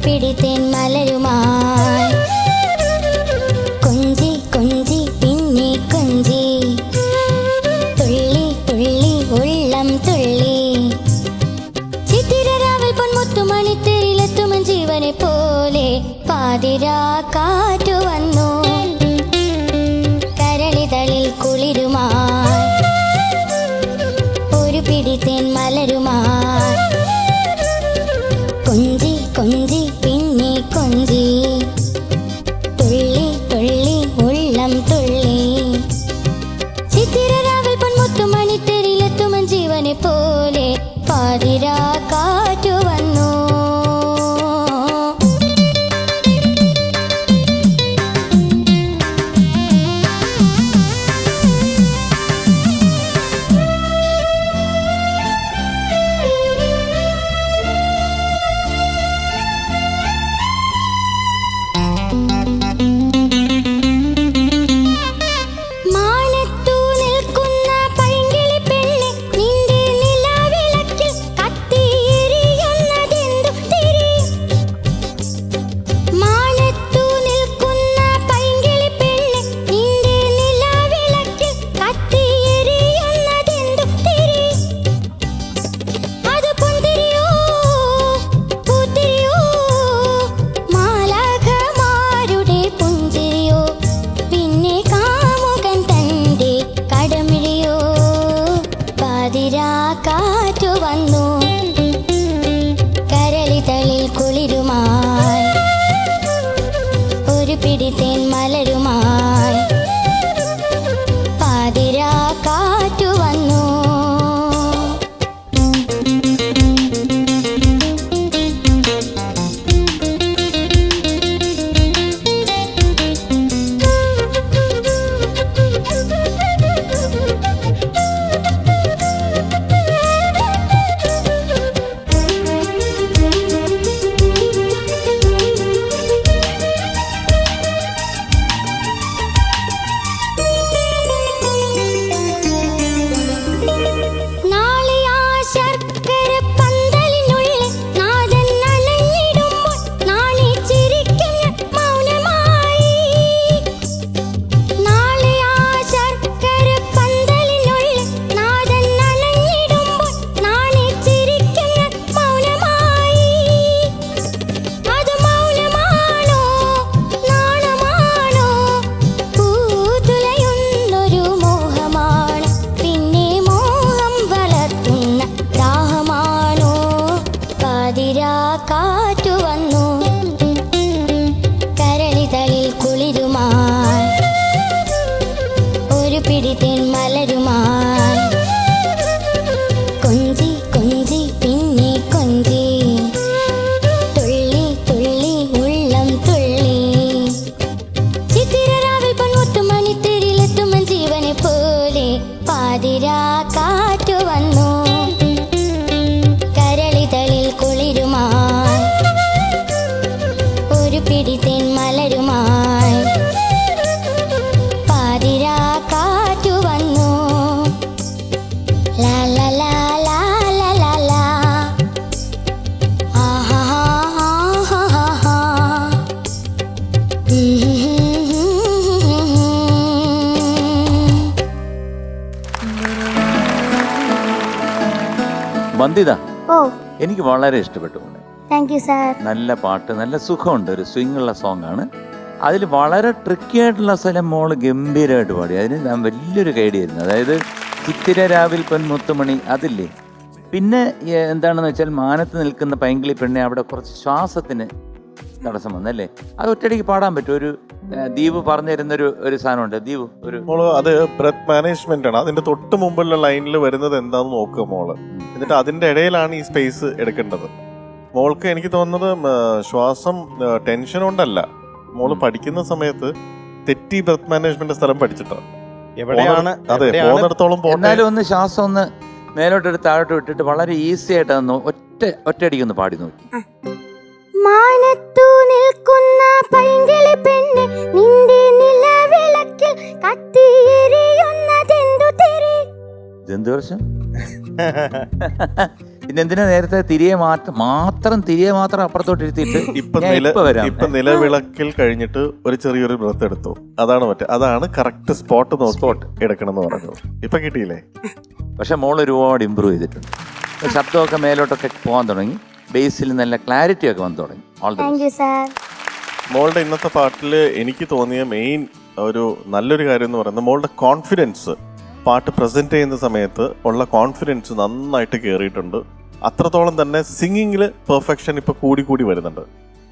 L: പിടിത്തേൻ മലരുമായി കൊഞ്ചി കൊഞ്ചി പിന്നെ കൊഞ്ചി തുള്ളി തുള്ളി ഉള്ളം തുള്ളി ചിത്തിരരാവിൽ പൊന്മുത്തുമണിത്തേരിലെത്തുമൻ ജീവനെ പോലെ പാതിരാ കാറ്റു വന്നു കരളിതളിൽ കുളിരുമായി ഒരു പിടിത്തേൻ മലരുമായി കൊഞ്ചി കൊഞ്ചി പിന്നെ കൊഞ്ചി തുള്ളി തുള്ളി ഉള്ളം തുള്ളി ചിത്തിരരാവിൽ പൊന്മുത്തുമണിത്തേരിലെത്തുമൻ ജീവനെ പോലെ പാതിരാ കാറ്റു വന്നു. മാനത്തു നിൽക്കുന്ന പൈങ്കിളി പെണ്ണെ, നിന്റെ നിലാവിളക്കിൽ കത്തിയെരിയുന്നതെന്തു തിരി? മാനത്തു നിൽക്കുന്ന പൈങ്കിളി പെണ്ണെ, നിന്റെ നിലാവിളക്കിൽ കത്തിയെരിയുന്നതെന്തു തിരി? അത് പൊന്തിരിയോ പൂത്തിരിയോ, മാലാഖമാരുടെ പുഞ്ചിരിയോ, പിന്നെ കാമുകൻ തന്റെ കടമിഴിയോ? പാതിരാ കാറ്റു വന്നു കരളിതളിൽ കുളിരുമായി, ഒരു പിടിത്തേൻ മലരുമായി. പാതിരാ കാറ്റു വന്നു. നാളെ ആ ശർക്കര പന്തലിനുള്ളിൽ നാദൻ അണഞ്ഞിടുമ്പോൾ നാണിച്ചിരിക്കും ഞാൻ മൗനമായി. നാളെ ആ ശർക്കര പന്തലിനുള്ളിൽ നാദൻ അണഞ്ഞിടുമ്പോൾ നാണിച്ചിരിക്കും ഞാൻ മൗനമായി. അത് മൗനമാണോ നാണമാണോ, പൂതുലയുന്നൊരു മോഹമാണ്, പിന്നെ മോഹം വളർത്തുന്ന ദാഹമാണോ? പാതിരാ കാറ്റു വന്നു കരളിതളിൽ കുളിരുമായി, ഒരു പിടിത്തേൻ മലരുമായി. കൊഞ്ചി കൊഞ്ചി പിന്നെ കൊഞ്ചി, തുള്ളി തുള്ളി ഉള്ളം തുള്ളി. ചിത്തിരരാവിൽ പൊന്മുത്തുമണിത്തേരിലെത്തുമൻ ജീവനെ പോലെ. പാതിരാ കാറ്റു വന്നു കരളിതളിൽ കുളിരുമായി, ഒരു പിടിത്തേൻ മലരുമായി. പാതിരാ കാറ്റു വന്നു. ലാ ലാ ലാ ലാ ലാ ലാ ലാ. ആഹാ ആഹാ ആഹാ.
F: വന്ദിത,
D: ഓ
F: എനിക്ക് വളരെ ഇഷ്ടപ്പെട്ടു.
D: Thank you sir.
F: നല്ല പാട്ട്, നല്ല സുഖമുണ്ട്, ഒരു സ്വിങ് ഉള്ള സോങ് ആണ്. അതിൽ വളരെ ട്രിക്കി ആയിട്ടുള്ള സ്ഥലം മോള് ഗംഭീരമായിട്ട് പാടി. അതിന് ഞാൻ വലിയൊരു കൈഡിയായിരുന്നു. അതായത് ചിത്തിര രാവിൽ പൊന്മുത്തുമണി അതില്ലേ. പിന്നെ എന്താണെന്ന് വെച്ചാൽ മാനത്ത് നിൽക്കുന്ന പൈങ്കിളി പെണ്ണെ, അവിടെ കുറച്ച് ശ്വാസത്തിന് തടസ്സം വന്നല്ലേ. അത് ഒറ്റയടിക്ക് പാടാൻ പറ്റും. ഒരു ദീപ് പറഞ്ഞു തരുന്നൊരു ഒരു സാധനമുണ്ട്. ദീപ് ഒരു
G: മോള് അത് ബ്രെത്ത് മാനേജ്മെന്റ് ആണ്. അതിന്റെ തൊട്ട് മുമ്പുള്ള ലൈനിൽ വരുന്നത് എന്താന്ന് നോക്കുക മോള്. എന്നിട്ട് അതിന്റെ ഇടയിലാണ് ഈ സ്പേസ് എടുക്കേണ്ടത്. മോൾക്ക് എനിക്ക് തോന്നുന്നത് ശ്വാസം ടെൻഷൻ കൊണ്ടല്ല, മോള് പഠിക്കുന്ന സമയത്ത് തെറ്റി ബ്രെത്ത് മാനേജ്മെന്റ് സ്ഥലം പഠിച്ചിട്ടാണ്.
C: എവിടെയാണ്
G: അതെ, പോകുന്നിടത്തോളം
F: എന്നാലും ഒന്ന് ശ്വാസം ഒന്ന് മേലോട്ടെടുത്ത് താഴോട്ട് വിട്ടിട്ട് വളരെ ഈസി ആയിട്ട് അതൊന്ന് ഒറ്റയടിക്ക് ഒന്ന് പാടി നോക്കി.
L: മാനത്തു നിൽക്കുന്ന പൈങ്കിളി പെണ്ണെ, നിന്റെ നിലവിളക്കിൽ കത്തിയെരിയുന്നതെന്തു തിരി?
F: ഇതെന്ത് വർഷം? പിന്നെന്തിനാ നേരത്തെ തിരിയെ മാത്രം അപ്പുറത്തോട്ട് ഇരുത്തിയിട്ട്
G: ഇപ്പൊ നിലവിളക്കിൽ കഴിഞ്ഞിട്ട് ഒരു ചെറിയൊരു ബ്രത്ത് എടുത്തു. അതാണ് കറക്റ്റ് സ്പോട്ട് എടുക്കണം എന്ന് പറഞ്ഞു. ഇപ്പൊ കിട്ടിയില്ലേ?
F: പക്ഷെ മോൾ ഒരുപാട് ഇമ്പ്രൂവ് ചെയ്തിട്ടുണ്ട്. ശബ്ദമൊക്കെ മേലോട്ടൊക്കെ പോകാൻ തുടങ്ങി. ബേസിൽ നല്ല ക്ലാരിറ്റി ഒക്കെ വന്നു തുടങ്ങി.
G: മോളുടെ ഇന്നത്തെ പാട്ടിൽ എനിക്ക് തോന്നിയ മെയിൻ ഒരു നല്ലൊരു കാര്യം എന്ന് പറയുന്നത് മോളുടെ കോൺഫിഡൻസ്. പാട്ട് പ്രസന്റ് ചെയ്യുന്ന സമയത്ത് ഉള്ള കോൺഫിഡൻസ് നന്നായിട്ട് കയറിയിട്ടുണ്ട്. അത്രത്തോളം തന്നെ സിംഗിങ്ങിൽ പെർഫെക്ഷൻ ഇപ്പൊ കൂടി വരുന്നുണ്ട്.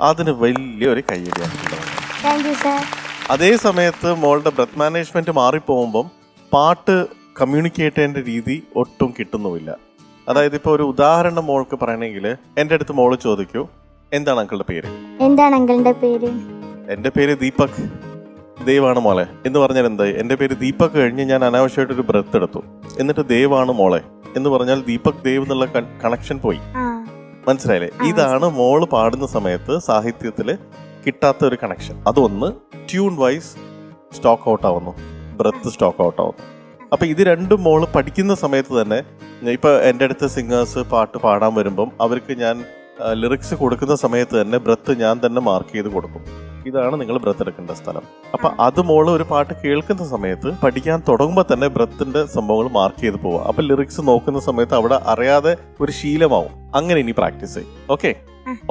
G: അതിന് വലിയൊരു കയ്യടിയാണ്. അതേ സമയത്ത് മോളുടെ ബ്രെത്ത് മാനേജ്മെന്റ് മാറിപ്പോകുമ്പം പാട്ട് കമ്മ്യൂണിക്കേറ്റ് ചെയ്യേണ്ട രീതി ഒട്ടും കിട്ടുന്നുമില്ല. അതായത് ഇപ്പൊ ഒരു ഉദാഹരണം മോൾക്ക് പറയണമെങ്കിൽ എന്റെ അടുത്ത് മോള് ചോദിക്കൂ, എന്താണ് അങ്കിളുടെ പേര്?
L: എന്താണ് അങ്കിളിന്റെ പേര്?
G: എന്റെ പേര് ദീപക്, ദേവാണ് മോളെ എന്ന് പറഞ്ഞാൽ എന്തായി? എന്റെ പേര് ദീപക് കഴിഞ്ഞ് ഞാൻ അനാവശ്യമായിട്ടൊരു ബ്രത്ത് എടുത്തു, എന്നിട്ട് ദേവാണ് മോളെ എന്ന് പറഞ്ഞാൽ ദീപക് ദേവ് എന്നുള്ള കണക്ഷൻ പോയി. മനസ്സിലായില്ലേ? ഇതാണ് മോള് പാടുന്ന സമയത്ത് സാഹിത്യത്തില് കിട്ടാത്ത ഒരു കണക്ഷൻ. അതൊന്ന് ട്യൂൺ വൈസ് സ്റ്റോക്ക് ഔട്ട് ആവുന്നു, ബ്രത്ത് സ്റ്റോക്ക് ഔട്ട് ആവുന്നു. അപ്പൊ ഇത് രണ്ടും മോള് പഠിക്കുന്ന സമയത്ത് തന്നെ, ഇപ്പൊ എൻ്റെ അടുത്ത് സിംഗേഴ്സ് പാട്ട് പാടാൻ വരുമ്പം അവർക്ക് ഞാൻ ലിറിക്സ് കൊടുക്കുന്ന സമയത്ത് തന്നെ ബ്രത്ത് ഞാൻ തന്നെ മാർക്ക് ചെയ്ത് കൊടുക്കും. ഇതാണ് നിങ്ങൾ ബ്രത്ത് എടുക്കേണ്ട സ്ഥലം. അപ്പൊ അത് മോള് ഒരു പാട്ട് കേൾക്കുന്ന സമയത്ത് പഠിക്കാൻ തുടങ്ങുമ്പോൾ തന്നെ ബ്രത്തിന്റെ സംഭവങ്ങൾ മാർക്ക് ചെയ്ത് പോവുക. അപ്പൊ ലിറിക്സ് നോക്കുന്ന സമയത്ത് അവിടെ അറിയാതെ ഒരു ശീലമാവും. അങ്ങനെ ഇനി പ്രാക്ടീസ് ചെയ്യും. Okay,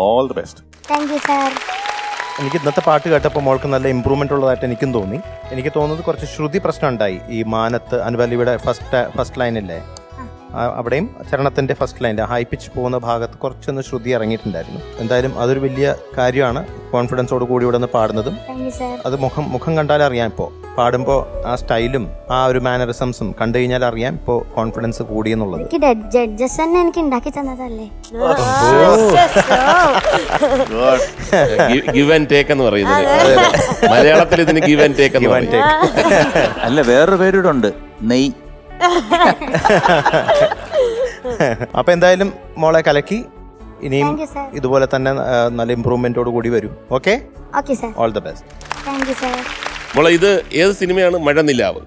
G: all the best.
L: Thank you sir.
C: എനിക്ക് ഇന്നത്തെ പാട്ട് കേട്ടപ്പോൾ മോൾക്ക് നല്ല ഇമ്പ്രൂവ്മെന്റ് ഉള്ളതായിട്ട് എനിക്കും തോന്നി. എനിക്ക് തോന്നുന്നത് കുറച്ച് ശ്രുതി പ്രശ്നം ഉണ്ടായി. ഈ മാനത്ത് അനുവലിയുടെ ഫസ്റ്റ് ലൈനില്ലേ, അവിടെയും ചരണത്തിന്റെ ഫസ്റ്റ് ലൈനിൽ ഹൈ പിച്ച് പോകുന്ന ഭാഗത്ത് കുറച്ചൊന്ന് ശ്രുതി ഇറങ്ങിയിട്ടുണ്ടായിരുന്നു. എന്തായാലും അതൊരു വലിയ കാര്യമാണ്. കോൺഫിഡൻസോട് കൂടി ഇവിടെ നിന്ന് പാടുന്നതും അത് മുഖം കണ്ടാൽ അറിയാം. ഇപ്പോൾ പാടുമ്പോൾ ആ സ്റ്റൈലും ആ ഒരു മാനറിസംസും കണ്ടു കഴിഞ്ഞാൽ അറിയാം ഇപ്പോൾ കോൺഫിഡൻസ് കൂടി എന്നുള്ളത്.
L: ജഡ്ജസ് തന്നെ എനിക്ക് ഉണ്ടാക്കി തന്നതല്ലേ.
I: ഗിവ് ആൻഡ് ടേക്ക് എന്ന് പറയുന്നത് മലയാളത്തിൽ ഇതിന് ഗിവ് ആൻഡ് ടേക്ക് എന്ന് പറയും.
F: അല്ല, വേറൊരു പേരുടെ ഉണ്ട്, നെയ്.
C: അപ്പൊ എന്തായാലും മോളെ കലക്കി. ഇനിയും ഇതുപോലെ തന്നെ നല്ല ഇമ്പ്രൂവ്മെന്റോട് കൂടി വരും. Okay, all the best.
I: മോളെ, ഇത് ഏത് സിനിമയാണ്? മഴനിലാവ്.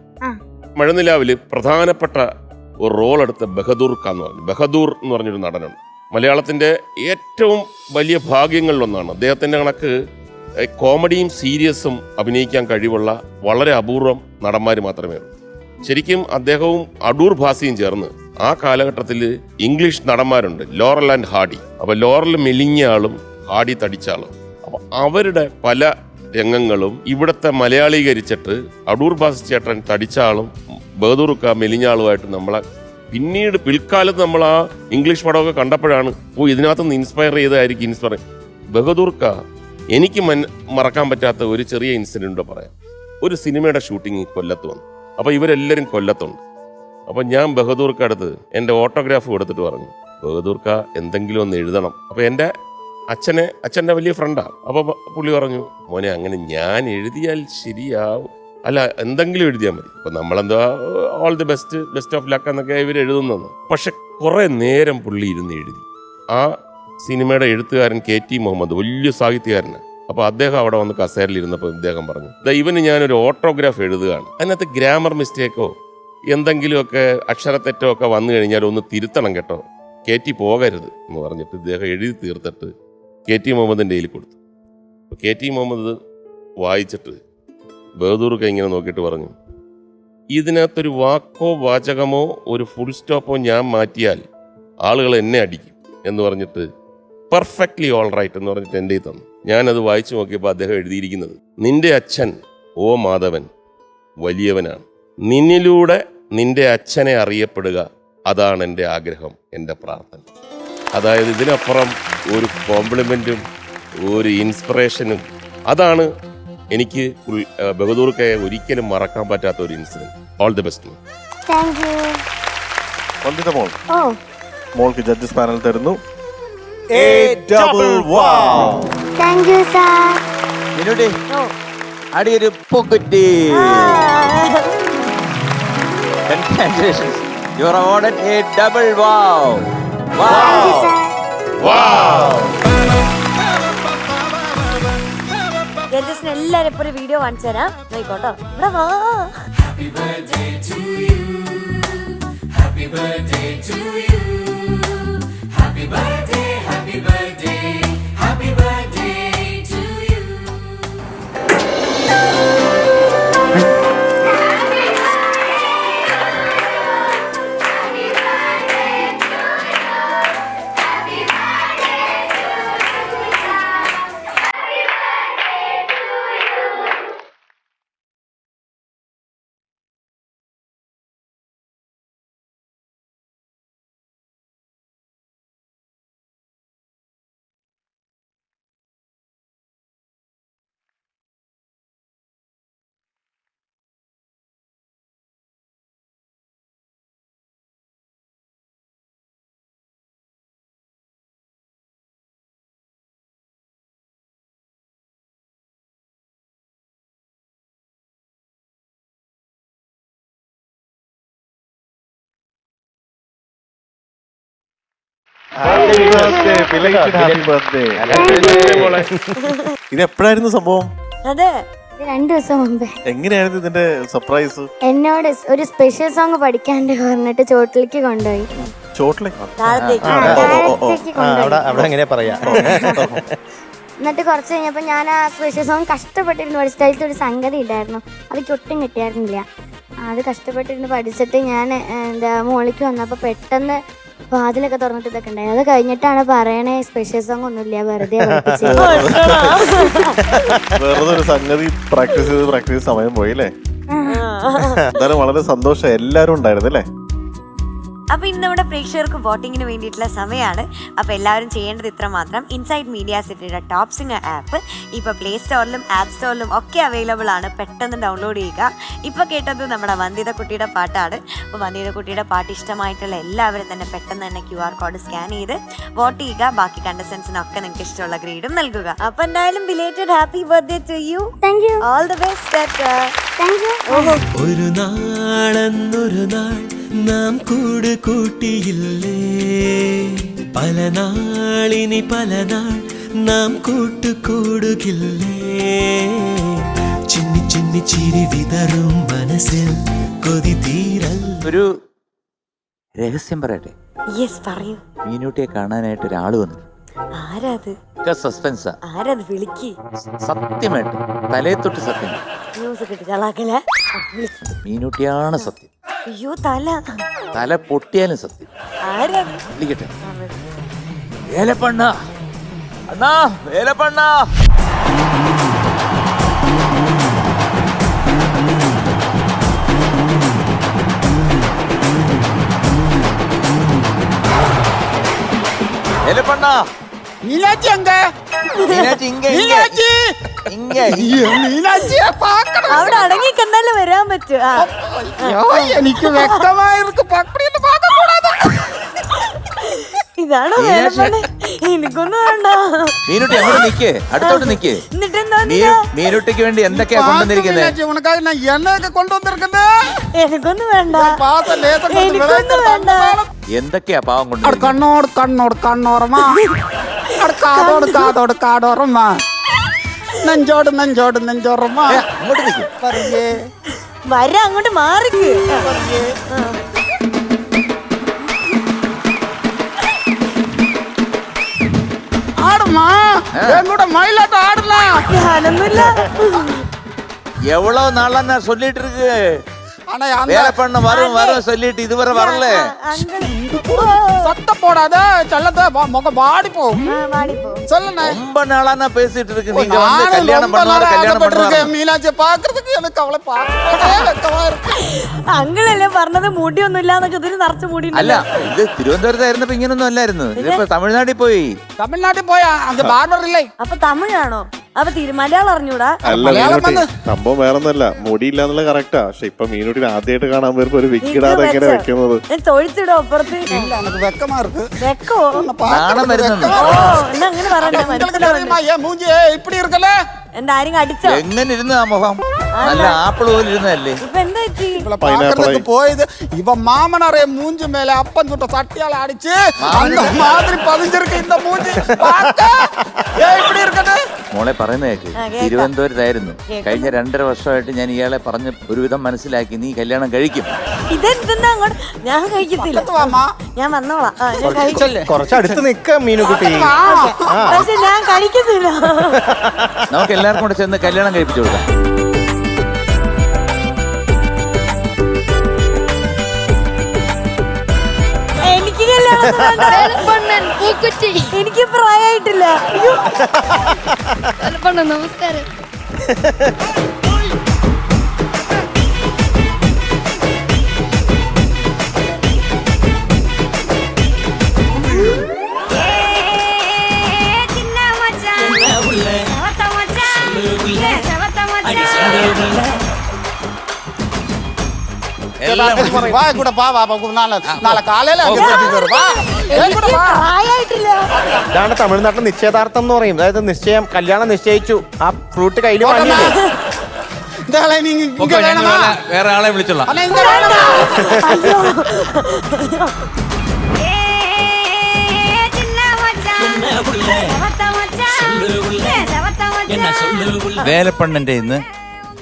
I: മഴനിലാവില് പ്രധാനപ്പെട്ട ഒരു റോൾ എടുത്ത ബഹദൂർ ഖാൻ എന്ന് പറഞ്ഞു. ബഹദൂർ എന്ന് പറഞ്ഞൊരു നടനുണ്ട്. മലയാളത്തിന്റെ ഏറ്റവും വലിയ ഭാഗ്യങ്ങളിലൊന്നാണ്. അദ്ദേഹത്തിന്റെ കണക്ക് കോമഡിയും സീരിയസും അഭിനയിക്കാൻ കഴിവുള്ള വളരെ അപൂർവം നടന്മാർ മാത്രമേ ഉള്ളൂ. ശരിക്കും അദ്ദേഹവും അടൂർ ഭാസിയും ചേർന്ന് ആ കാലഘട്ടത്തിൽ ഇംഗ്ലീഷ് നടന്മാരുണ്ട്, ലോറൽ ആൻഡ് ഹാർഡി. അപ്പൊ ലോറൽ മെലിഞ്ഞ ആളും ഹാർഡി തടിച്ച ആളും. അപ്പൊ അവരുടെ പല രംഗങ്ങളും ഇവിടുത്തെ മലയാളീകരിച്ചിട്ട് അടൂർ ഭാസി ചേട്ടൻ തടിച്ച ആളും ബഹദൂർ ഖാൻ മെലിഞ്ഞ ആളുമായിട്ട് നമ്മളെ പിന്നീട് പിൽക്കാലത്ത് നമ്മൾ ആ ഇംഗ്ലീഷ് പടമൊക്കെ കണ്ടപ്പോഴാണ് ഇതിനകത്തുനിന്ന് ഇൻസ്പയർ ചെയ്തതായിരിക്കും ഇൻസ്പയർ. ബഹദൂർ ഖാൻ എനിക്ക് മറക്കാൻ പറ്റാത്ത ഒരു ചെറിയ ഇൻസിഡന്റ് പറയാം. ഒരു സിനിമയുടെ ഷൂട്ടിംഗ് കൊല്ലത്ത് വന്നു. അപ്പോൾ ഇവരെല്ലാവരും കൊല്ലത്തുണ്ട്. അപ്പം ഞാൻ ബഹദൂർക്ക് അടുത്ത് എൻ്റെ ഓട്ടോഗ്രാഫ് കൊടുത്തിട്ട് പറഞ്ഞു, ബഹദൂർക്ക എന്തെങ്കിലും ഒന്ന് എഴുതണം. അപ്പോൾ എൻ്റെ അച്ഛൻ്റെ വലിയ ഫ്രണ്ടാണ്. അപ്പോൾ പുള്ളി പറഞ്ഞു, മോനെ അങ്ങനെ ഞാൻ എഴുതിയാൽ ശരിയാവും, അല്ല എന്തെങ്കിലും എഴുതിയാൽ മതി. അപ്പം നമ്മളെന്താ all the best of luck എന്നൊക്കെ ഇവർ എഴുതുന്നു. പക്ഷെ കുറേ നേരം പുള്ളി ഇരുന്ന് എഴുതി. ആ സിനിമയുടെ എഴുത്തുകാരൻ KT മുഹമ്മദ് വലിയ സാഹിത്യകാരനാണ്. അപ്പോൾ അദ്ദേഹം അവിടെ വന്ന് കസേരയിൽ ഇരുന്നപ്പോൾ ഇദ്ദേഹം പറഞ്ഞു, ഇവന് ഞാനൊരു ഓട്ടോഗ്രാഫ് എഴുതുകയാണ്, അതിനകത്ത് ഗ്രാമർ മിസ്റ്റേക്കോ എന്തെങ്കിലുമൊക്കെ അക്ഷരത്തെറ്റോ ഒക്കെ വന്നു കഴിഞ്ഞാൽ ഒന്ന് തിരുത്തണം കേട്ടോ, KT പോകരുത് എന്ന് പറഞ്ഞിട്ട് ഇദ്ദേഹം എഴുതി തീർത്തിട്ട് KT മുഹമ്മദിൻ്റെ കയ്യിൽ കൊടുത്തു. അപ്പോൾ KT മുഹമ്മദ് വായിച്ചിട്ട് ബഹദൂർക്ക് ഇങ്ങനെ നോക്കിയിട്ട് പറഞ്ഞു, ഇതിനകത്തൊരു വാക്കോ വാചകമോ ഒരു ഫുൾ സ്റ്റോപ്പോ ഞാൻ മാറ്റിയാൽ ആളുകൾ എന്നെ അടിക്കും എന്ന് പറഞ്ഞിട്ട് പെർഫെക്റ്റ്ലി ഓൾ റൈറ്റ് എന്ന് പറഞ്ഞിട്ട് എൻ്റെ കയ്യിൽ തന്നു. ഞാനത് വായിച്ചു നോക്കിയപ്പോൾ അദ്ദേഹം എഴുതിയിരിക്കുന്നത്, നിന്റെ അച്ഛൻ ഓ മാധവൻ വലിയവനാണ്, നിന്നിലൂടെ നിന്റെ അച്ഛനെ അറിയപ്പെടുക, അതാണ് എൻ്റെ ആഗ്രഹം, എൻ്റെ പ്രാർത്ഥന. അതായത് ഇതിനപ്പുറം ഒരു കോംപ്ലിമെൻറ്റും ഒരു ഇൻസ്പിറേഷനും, അതാണ് എനിക്ക് ബഹദൂർക്കെ ഒരിക്കലും മറക്കാൻ പറ്റാത്ത ഒരു ഇൻസിഡൻറ്റ്. All the best.
G: മോൾക്ക് ജഡ്ജസ് പാനൽ തരുന്നു.
F: അടിയൊരു പൊക്കുറ്റി. Congratulations. You are awarded a double wow.
B: ജഡ്ജസിന് എല്ലാവരും ഒരു വീഡിയോ കാണിച്ചു തരാം, നോക്കോട്ടോ. ഇവിടെ വാ. Happy birthday to you. Happy birthday to you. Happy birthday, happy birthday, happy birthday to you.
G: ഇത് എപ്പോഴായിരുന്നു സംഭവം?
B: അതെ,
L: 2 ദിവസം മുമ്പേ
G: എങ്ങനെയായിരുന്നു ഇതിന്റെ സർപ്രൈസ്?
L: എന്നോട് ഒരു സ്പെഷ്യൽ സോങ് പഠിക്കാണ്ട് പറഞ്ഞിട്ട് ചോട്ടിലേക്ക് കൊണ്ടുപോയി.
G: ചോട്ടിലേക്ക്
B: താഴത്തേക്ക്.
L: താഴത്തേക്ക് കൊണ്ടുപോയി.
C: അവിടെ എങ്ങനെയാ പറയാ?
L: എന്നിട്ട് കുറച്ച് കഴിഞ്ഞപ്പോൾ ഞാൻ ആ സ്പെഷ്യൽ സോങ് കഷ്ടപ്പെട്ടിരുന്നു പഠിച്ചിട്ട് അതിലത്തെ ഒരു സംഗതി ഉണ്ടായിരുന്നു, അത് ഒട്ടും കിട്ടിയായിരുന്നില്ല. അത് കഷ്ടപ്പെട്ടിരുന്ന് പഠിച്ചിട്ട് ഞാൻ എന്താ മുകളിലേക്ക് വന്നപ്പോൾ പെട്ടെന്ന് വാതിലൊക്കെ തുറന്നിട്ട് ഇതൊക്കെ ഉണ്ടായി. അത് കഴിഞ്ഞിട്ടാണ് പറയണേ സ്പെഷ്യൽ സോങ് ഒന്നുമില്ല, വെറുതെ
G: വെറുതെ ഒരു സംഗതി പ്രാക്ടീസ് ചെയ്ത് സമയം പോയി അല്ലേ? എന്തായാലും വളരെ സന്തോഷം, എല്ലാരും ഉണ്ടായിരുന്നു അല്ലേ?
B: അപ്പൊ ഇന്ന് നമ്മുടെ പ്രേക്ഷകർക്ക് വോട്ടിങ്ങിന് വേണ്ടിയിട്ടുള്ള സമയമാണ്. അപ്പൊ എല്ലാവരും ചെയ്യേണ്ടത് ഇത്ര മാത്രം. ഇൻസൈഡ് മീഡിയ സിറ്റിയുടെ ടോപ് സിംഗർ ആപ്പ് ഇപ്പൊ പ്ലേ സ്റ്റോറിലും ആപ്പ് സ്റ്റോറിലും ഒക്കെ അവൈലബിൾ ആണ്. പെട്ടെന്ന് ഡൗൺലോഡ് ചെയ്യുക. ഇപ്പൊ കേട്ടത് നമ്മുടെ വന്ദിത കുട്ടിയുടെ പാട്ടാണ്. അപ്പോൾ വന്ദിത കുട്ടിയുടെ പാട്ട് ഇഷ്ടമായിട്ടുള്ള എല്ലാവരും തന്നെ പെട്ടെന്ന് തന്നെ QR കോഡ് സ്കാൻ ചെയ്ത് വോട്ട് ചെയ്യുക. ബാക്കി കണ്ടസ്റ്റൻസിനൊക്കെ നിങ്ങൾക്ക് ഇഷ്ടമുള്ള ഗ്രേഡും നൽകുക. അപ്പൊ എന്തായാലും belated happy birthday to you.
L: Thank you.
B: All the best.
L: Thank you.
J: ഒരു നാളെന്നൊരു നാൾ നാം കൂട്ടിയില്ലേ, പല നാളിനി പല നാൾ നാം കൂടുകില്ലേ, ചിന്നി ചിന്നി ചിരി വിതറും മനസ്സിൽ കൊതി തീരൽ.
F: ഒരു രഹസ്യം പറയട്ടെ?
B: യെസ്, പറയൂ.
F: മീനൂട്ടിയെ കാണാനായിട്ട് ഒരാള് വന്നു.
B: ആരാത്?
F: സസ്പെൻസാ.
B: ആരത്? വിളിക്ക്.
F: സത്യമായിട്ട് തലേ തൊട്ട് സത്യം,
B: ന്യൂസ് കിട്ടിയാളാക്കല.
F: മീനൂട്ടിയാണ് സത്യം.
B: അയ്യോ,
F: തല പൊട്ടിയാലും സത്യം.
B: ആരാത്?
F: വിളിക്കട്ടെ? വേലപ്പണ്ണ, അണ്ണാ വേലപ്പണ്ണ. വേലപ്പണ്ണ.
M: மீனாட்சி அங்க
F: മീനാക്ഷി ഇങ്ങ
M: மீனாட்சியை பார்க்கணும்.
B: അവിടെ അടങ്ങി കണ്ടാലേ വരാൻ പറ്റൂ.
M: ஐயோ, எனக்கு வெக்கமா இருக்கு, பக்கத்துல பார்க்க கூடாது.
B: ഇതാണോ വേലപ്പണ്ണ? എനിക്കൊന്നും വേണ്ട.
F: മീനുട്ടി അങ്ങോട്ട് നിക്ക്, അടുത്തോട്ട് നിക്ക്.
B: എന്നിട്ടെന്താ
F: മീനുട്ടിക്ക് വേണ്ടി എന്തൊക്കെയാ കൊണ്ടുവന്നിരിക്കുന്നത്?
M: மீனாட்சி, உனக்காக நான் என்னங்க கொண்டு வந்திருக்கேன்?
B: എനിക്കൊന്നും വേണ്ട.
M: பார்த்த லேசம்
B: എനിക്കൊന്നും വേണ്ട.
F: എന്തൊക്കെയാ പാവം
M: அட
F: കൊണ്ടുവന്നിരിക്കുന്നത്?
M: கண்ணோடு கண்ணோரமா, அட காதோரமா, നെഞ്ചോട് നെഞ്ചോറമാ.
F: അങ്ങോട്ട് നിക്ക്.
M: പറയേ
B: വര, അങ്ങോട്ട് മാറിക്ക്.
M: ஆடுமா, என் கூட மயிலாட்டம் ஆடலாம்.
B: ഞാനൊന്നുമില്ല.
F: எவ்வளவு நாளா நான் சொல்லிட்டு இருக்கு,
M: ஆனா
F: வேலை பண்ண வரும் சொல்லிட்டு இதுவரை வரல.
M: சத்த போடாத செல்லத்த, முகம் வாடி போ. சொல்லுண்ணே,
F: ரொம்ப நாளா நான் பேசிட்டு இருக்கு. நீங்க வந்து கல்யாணம் பண்ணுவாரு.
M: மீனாட்சியை பாக்குறதுக்கு எனக்கு അവളെ വെക്കமா இருக்கு.
B: അങ്കിളല്ലേ പറഞ്ഞത് മുടിയൊന്നും ഇല്ലാന്നൊക്കെ? ഇതിന് നിറച്ച് മുടി.
F: അല്ല, ഇത് തിരുവനന്തപുരത്തായിരുന്നപ്പോ ഇങ്ങനൊന്നും അല്ലായിരുന്നു. ഇതിപ്പോ തമിഴ്നാട്ടിൽ പോയി.
M: തമിഴ്നാട്ടിൽ പോയാ അങ്ക ബാർബർ ഇല്ലേ?
B: അപ്പൊ തമിഴാണോ? അപ്പൊ മലയാളം അറിഞ്ഞൂടാ?
G: അല്ല മീനുട്ടി, സംഭവം വേറൊന്നല്ല, മുടിയില്ല എന്നുള്ള കറക്റ്റാ. പക്ഷെ ഇപ്പൊ മീനുട്ടിനെ ആദ്യമായിട്ട് കാണാൻ വരുമ്പോ ഒരു വിക്കിടാതെ എങ്ങനെ വെക്കുന്നത്?
B: തൊഴിച്ചിടോ അപ്പുറത്ത്.
M: எனக்கு வெக்கமா இருக்கு.
B: വെക്കോ?
F: നാണം വരുന്നു.
B: എന്നാ അങ്ങനെ പറയണ്ട.
M: മൂഞ്ചി இப்படி இருக்கல.
B: എന്താ ആരും അടിച്ചോ?
F: എങ്ങനെ ഇരുന്നു ആ മുഖം? നല്ല ആപ്പിൾ പോലെ ഇരുന്നല്ലേ?
B: ഇപ്പൊ എന്താ പറ്റി?
M: பாக்குறதுக்கு போயிது. இவ மாமனாரே மூஞ்சி மேல அப்பன் சுட்ட சட்டியால அடிச்சு அந்த மாதிரி பதிஞ்சிருக்கு இந்த மூஞ்சி. பாக்க இப்படி இருக்கது.
F: മോളെ പറയുന്ന കേക്ക്. തിരുവനന്തപുരത്തായിരുന്നു. കഴിഞ്ഞ 2.5 വർഷമായിട്ട് ഞാൻ ഇയാളെ പറഞ്ഞ് ഒരുവിധം മനസ്സിലാക്കി, നീ കല്യാണം കഴിക്കും.
B: ഇതെന്താ അങ്ങോട്ട്? ഞാൻ കഴിക്കത്തില്ല. ഞാൻ വന്നോളാം. ഞാൻ കഴിച്ചല്ലേ.
C: കുറച്ചടുത്ത് നിക്ക മീനുകുട്ടി.
B: പക്ഷെ ഞാൻ കഴിക്കത്തില്ല.
F: നമുക്ക് എല്ലാവർക്കും കൂടെ ചെന്ന് കല്യാണം കഴിപ്പിച്ചു കൊടുക്കാം.
B: എനിക്ക് കല്യാണം എനിക്ക് പ്രായമായിട്ടില്ല.
L: നമസ്കാരം.
M: வா கூட பா, നാളെ കാലയില
B: പ്രായമായിട്ടില്ല.
C: ഇതാണ് തമിഴ്നാട്ടിൽ നിശ്ചയദാർത്ഥം എന്ന് പറയും. അതായത് നിശ്ചയം, കല്യാണം നിശ്ചയിച്ചു, ആ ഫ്രൂട്ട് കയ്യിൽ വാങ്ങിയില്ലേ?
F: വേറെ ആളെ വിളിച്ചോളാം. വേലപ്പണ്ണന്റെ ഇന്ന്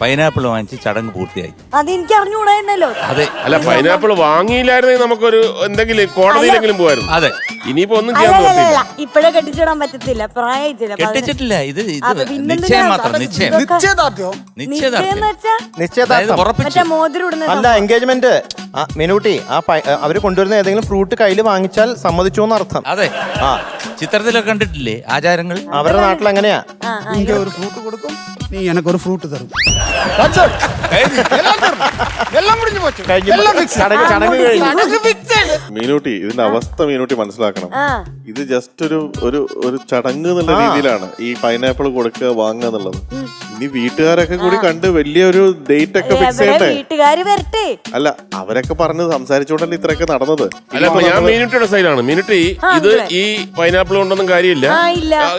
F: പൈനാപ്പിൾ വാങ്ങിച്ച് ചടങ്ങ് പൂർത്തിയായി.
B: അതെനിക്ക് അറിഞ്ഞുകൂടായിരുന്നല്ലോ.
F: അതെ,
I: അല്ല പൈനാപ്പിൾ വാങ്ങിയില്ലായിരുന്നെങ്കിൽ നമുക്കൊരു എന്തെങ്കിലും കോടതിയിലെങ്കിലും പോവായിരുന്നു.
F: അതെ,
I: ഇനിയിപ്പോ ഒന്നും ചെയ്യാൻ പറ്റില്ല.
B: ഇപ്പഴേ കെട്ടിച്ചിടാൻ പറ്റത്തില്ല, പ്രായത്തില്ല.
F: കെട്ടിച്ചിട്ടില്ല. ഇത് നിശ്ചയം മാത്രം.
C: അല്ല, എൻഗേജ്മെന്റ്. മിനൂട്ടി, അവര് കൊണ്ടുവരുന്ന ഏതെങ്കിലും ഫ്രൂട്ട് കയ്യിൽ വാങ്ങിച്ചാൽ സമ്മതിച്ചു എന്നർത്ഥം.
F: അതെ, ആ ചിത്രത്തിലൊക്കെ കണ്ടിട്ടില്ലേ ആചാരങ്ങൾ?
C: അവരുടെ നാട്ടിൽ എങ്ങനെയാ?
M: നീங்க ഒരു ഫ്രൂട്ട് കൊടുക്കും, നീ എനക്ക് ഒരു ഫ്രൂട്ട് തരും.
G: മീനൂട്ടി, ഇതിന്റെ അവസ്ഥ മീനൂട്ടി മനസ്സിലാക്കണം. ഇത് ജസ്റ്റ് ഒരു ചടങ്ങ് എന്നുള്ള രീതിയിലാണ് ഈ പൈനാപ്പിൾ കൊടുക്കുക വാങ്ങുക എന്നുള്ളത്. ഇനി വീട്ടുകാരൊക്കെ കൂടി കണ്ട് വലിയൊരു ഡേറ്റ് ഒക്കെ ഫിക്സ് ചെയ്യട്ടെ.
B: വീട്ടുകാര് വരട്ടെ.
G: അല്ല, അവരൊക്കെ പറഞ്ഞ് സംസാരിച്ചോണ്ടല്ലേ ഇത്രയൊക്കെ നടന്നത്.
I: അല്ല, ഞാൻ മീനുട്ടിയുടെ സൈഡാണ്. മീനുട്ടി, ഇത് ഈ പൈനാപ്പിൾ കൊണ്ടൊന്നും കാര്യമില്ല.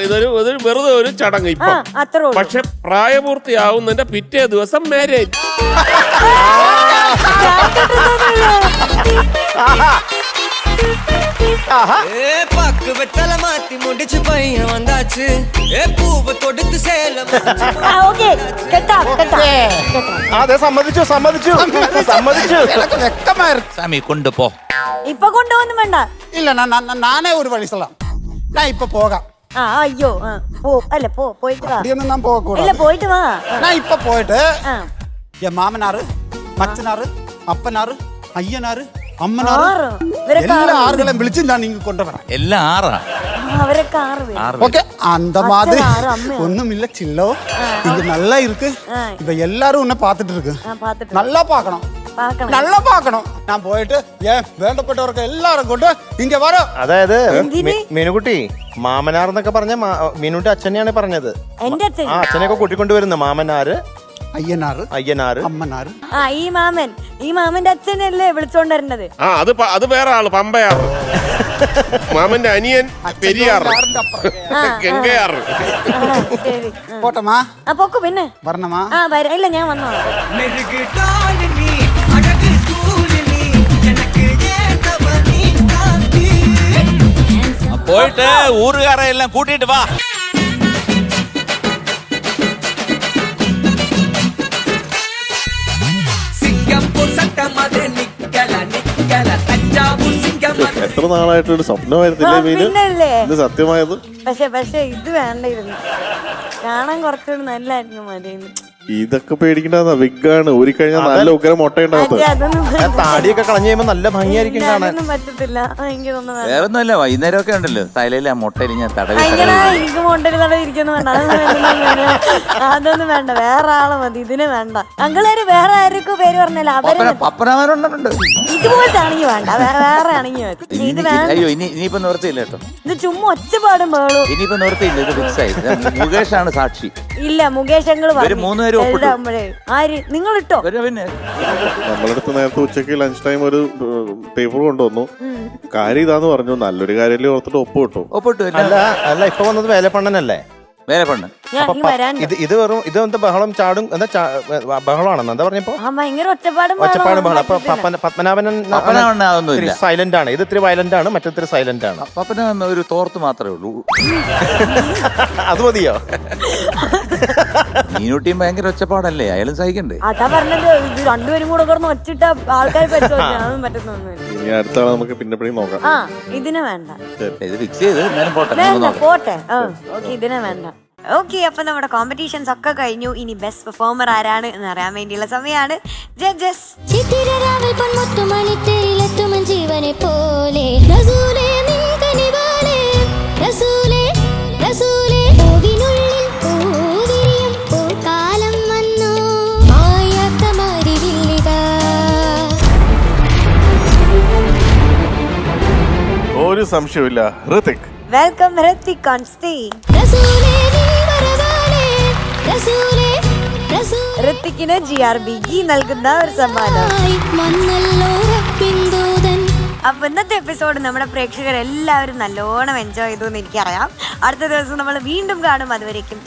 I: ഇതൊരു വെറുതെ ഒരു ചടങ്ങ് ഇപ്പൊ. പക്ഷെ പ്രായപൂർത്തിയാവുന്നതിന്റെ പിറ്റേ ദിവസം മാരേജ്.
C: അതെ, സമ്മതിച്ചു സമ്മതിച്ചു സമ്മതിച്ചു.
F: സാമി കൊണ്ടുപോ.
B: ഇപ്പൊ കൊണ്ടുപോകുന്നു വേണ്ട.
M: ഇല്ല, നാനേ ഒരു വഴി சொல்லலாம். ഞാൻ ഇപ്പൊ പോകാം.
B: അയ്യോ, അല്ല പോയിട്ട് വാ.
M: ഞാൻ പോകൂടാ.
B: പോയിട്ട് വാ.
M: ഞാൻ ഇപ്പൊ പോയിട്ട് മാമനാറ്, മച്ചനാറ്, അപ്പനാറ്, അയ്യനാറ്, അമ്മനാറ്, എല്ലാ ആറുകളെയും വിളിച്ച് ഞാൻ ഇങ്ങ് കൊണ്ടുവരാം.
F: എല്ലാം ആറാ.
B: അവരൊക്കെ 6 പേര്.
M: ஓகே, அந்த மாதிரி ஒண்ணும் இல்ல சில்லோ. இங்க நல்லா இருக்கு. இப்ப எல்லாரும் உன்னை பார்த்துட்டு இருக்கு. நல்லா பார்க்கணும், நல்லா பார்க்கணும். நான் போயிட்டு വേണ്ടപ്പെട്ടവർക്ക് എല്ലാരും കൊണ്ട് ഇങ്ങ വരോ.
C: അതായത് മീനുകുട്ടി, മാമനാർ എന്നൊക്കെ പറഞ്ഞ മീനുട്ടി അച്ഛനെയാണ് പറഞ്ഞത്. അച്ഛനെയൊക്കെ കൂട്ടിക്കൊണ്ടുവരുന്നു. മാമനാര്, അയ്യനാറ്, അമ്മനാറ്.
B: ഈ മാമന്റെ അച്ഛനല്ലേ വിളിച്ചോണ്ടിരുന്നത്.
I: അത് വേറെ ആള്, പമ്പയാറ്. മാമന്റെ അനിയൻ പെരിയാറ്, ഗംഗയാറ്.
M: പോട്ടമാ,
B: പൊക്കു. പിന്നെ
M: വരണമാ?
B: ഇല്ല, ഞാൻ വന്നോളാം.
F: പോയിട്ട് ഊറുകാരെ എല്ലാം കൂട്ടിയിട്ട് വാ.
G: എത്ര നാളായിട്ടൊരു സ്വപ്നമായിരുന്നില്ലേ മീന്? ഇത് സത്യമായത്.
B: പക്ഷെ ഇത് വേണ്ടായിരുന്നു. കാണാൻ കുറച്ചുകൂടി നല്ലായിരുന്നു മതിയെന്ന്.
G: ഇതൊക്കെ പേടിക്കണ്ട, വിഗാണ്. ഊരി കഴിഞ്ഞാൽ നല്ല ഉഗ്രം മുട്ടയുണ്ടാവും.
C: താടിയൊക്കെ കളഞ്ഞു കഴിയുമ്പോ നല്ല ഭംഗിയായിരിക്കും കാണാൻ.
B: പറ്റത്തില്ല, എനിക്കൊന്നും
F: വേറൊന്നുമല്ല, വൈകുന്നേരമൊക്കെ ഉണ്ടല്ലോ തലയിൽ ആ മുട്ടയിൽ ഞാൻ തടവി.
B: എനിക്ക് മുട്ടയിൽ തടവിരിക്കുന്നു വേണ്ട, അതൊന്നും വേണ്ട. വേറെ ആളെ മതി, ഇതിന് വേണ്ട. അങ്കളേര് വേറെ ആർക്കും പേര് പറഞ്ഞല്ലോ, അവര് ഇതുപോലത്തെ ആണെങ്കിൽ വേണ്ട, വേറെ ആണെങ്കിൽ ഇത് വേണ്ട.
F: അയ്യോ, ഇനിയിപ്പോ നിവർത്തിയില്ല കേട്ടോ.
B: ഇത് ചുമ്മാ ഒച്ചപ്പാടും വേളൂ.
F: ഇനിയിപ്പോ നിവർത്തിയില്ല, ഇത് ഫിക്സ് ആയി. മുകേഷാണ് സാക്ഷി.
B: ഇല്ല, മുകേഷ് ആര് നിങ്ങൾ ഇട്ടോ?
G: നമ്മളടുത്ത് നേരത്തെ ഉച്ചക്ക് ലഞ്ച് ടൈം ഒരു പേപ്പർ കൊണ്ടുവന്നു. കാര്യം ഇതാന്ന് പറഞ്ഞു. നല്ലൊരു കാര്യമല്ലേ ഓർത്തിട്ട് ഒപ്പിട്ടു.
C: അല്ല, ഇപ്പൊ വന്നത് വേലപ്പണ്ണനല്ലേ?
F: വേലപ്പണ്ണൻ.
C: ഇത് വെറും ഇതെന്താ ബഹളം ചാടും എന്താ ബഹളമാണെന്ന് എന്താ പറഞ്ഞപ്പോ?
B: ഒച്ചപ്പാടും
C: ബഹളം. അപ്പൊ പത്മനാഭൻ സൈലന്റ് ആണ്. ഇത് ഇത്തിരി വയലന്റ് ആണ്, മറ്റൊത്തിരി സൈലന്റ് ആണ്.
F: പത്മനാഭൻ ഒരു തോർത്ത് മാത്രമേ ഉള്ളൂ.
C: അത് മതിയോ?
F: മീനുട്ടിയും ഭയങ്കര ഒച്ചപ്പാടല്ലേ, അയാളും സഹിക്കണ്ടേ?
B: അതാ പറഞ്ഞത്, ഇത് രണ്ടുപേരും കൂടെ കുറഞ്ഞ് ഒച്ചിട്ട ആൾക്കാർ പറ്റുന്നൊന്നുമില്ല.
G: ഇനി അടുത്ത ആളെ നമുക്ക് പിന്നെ നോക്കാം.
B: ഇതിനെ വേണ്ട,
F: ഇത് ഫിക്സ് ചെയ്ത്
B: പോട്ടെ. ഇതിനെ വേണ്ട. ഓക്കെ, അപ്പൊ നമ്മുടെ കോമ്പറ്റീഷൻസ് ഒക്കെ കഴിഞ്ഞു. ഇനി ബെസ്റ്റ് പെർഫോമർ ആരാണ് എന്ന് അറിയാൻ വേണ്ടിയുള്ള സമയമാണ്. ജഡ്ജസ്.
G: ഒരു സംശയമില്ല, Hrithik.
B: Welcome Hrithik on stage. ഋതിക്കിന് GRBG നൽകുന്ന ഒരു സമ്മാനം. അപ്പൊ ഇന്നത്തെ എപ്പിസോഡ് നമ്മുടെ പ്രേക്ഷകർ എല്ലാവരും നല്ലോണം എൻജോയ് ചെയ്തു എന്ന് എനിക്കറിയാം. അടുത്ത ദിവസം നമ്മൾ വീണ്ടും കാണും. അതുവരേക്കും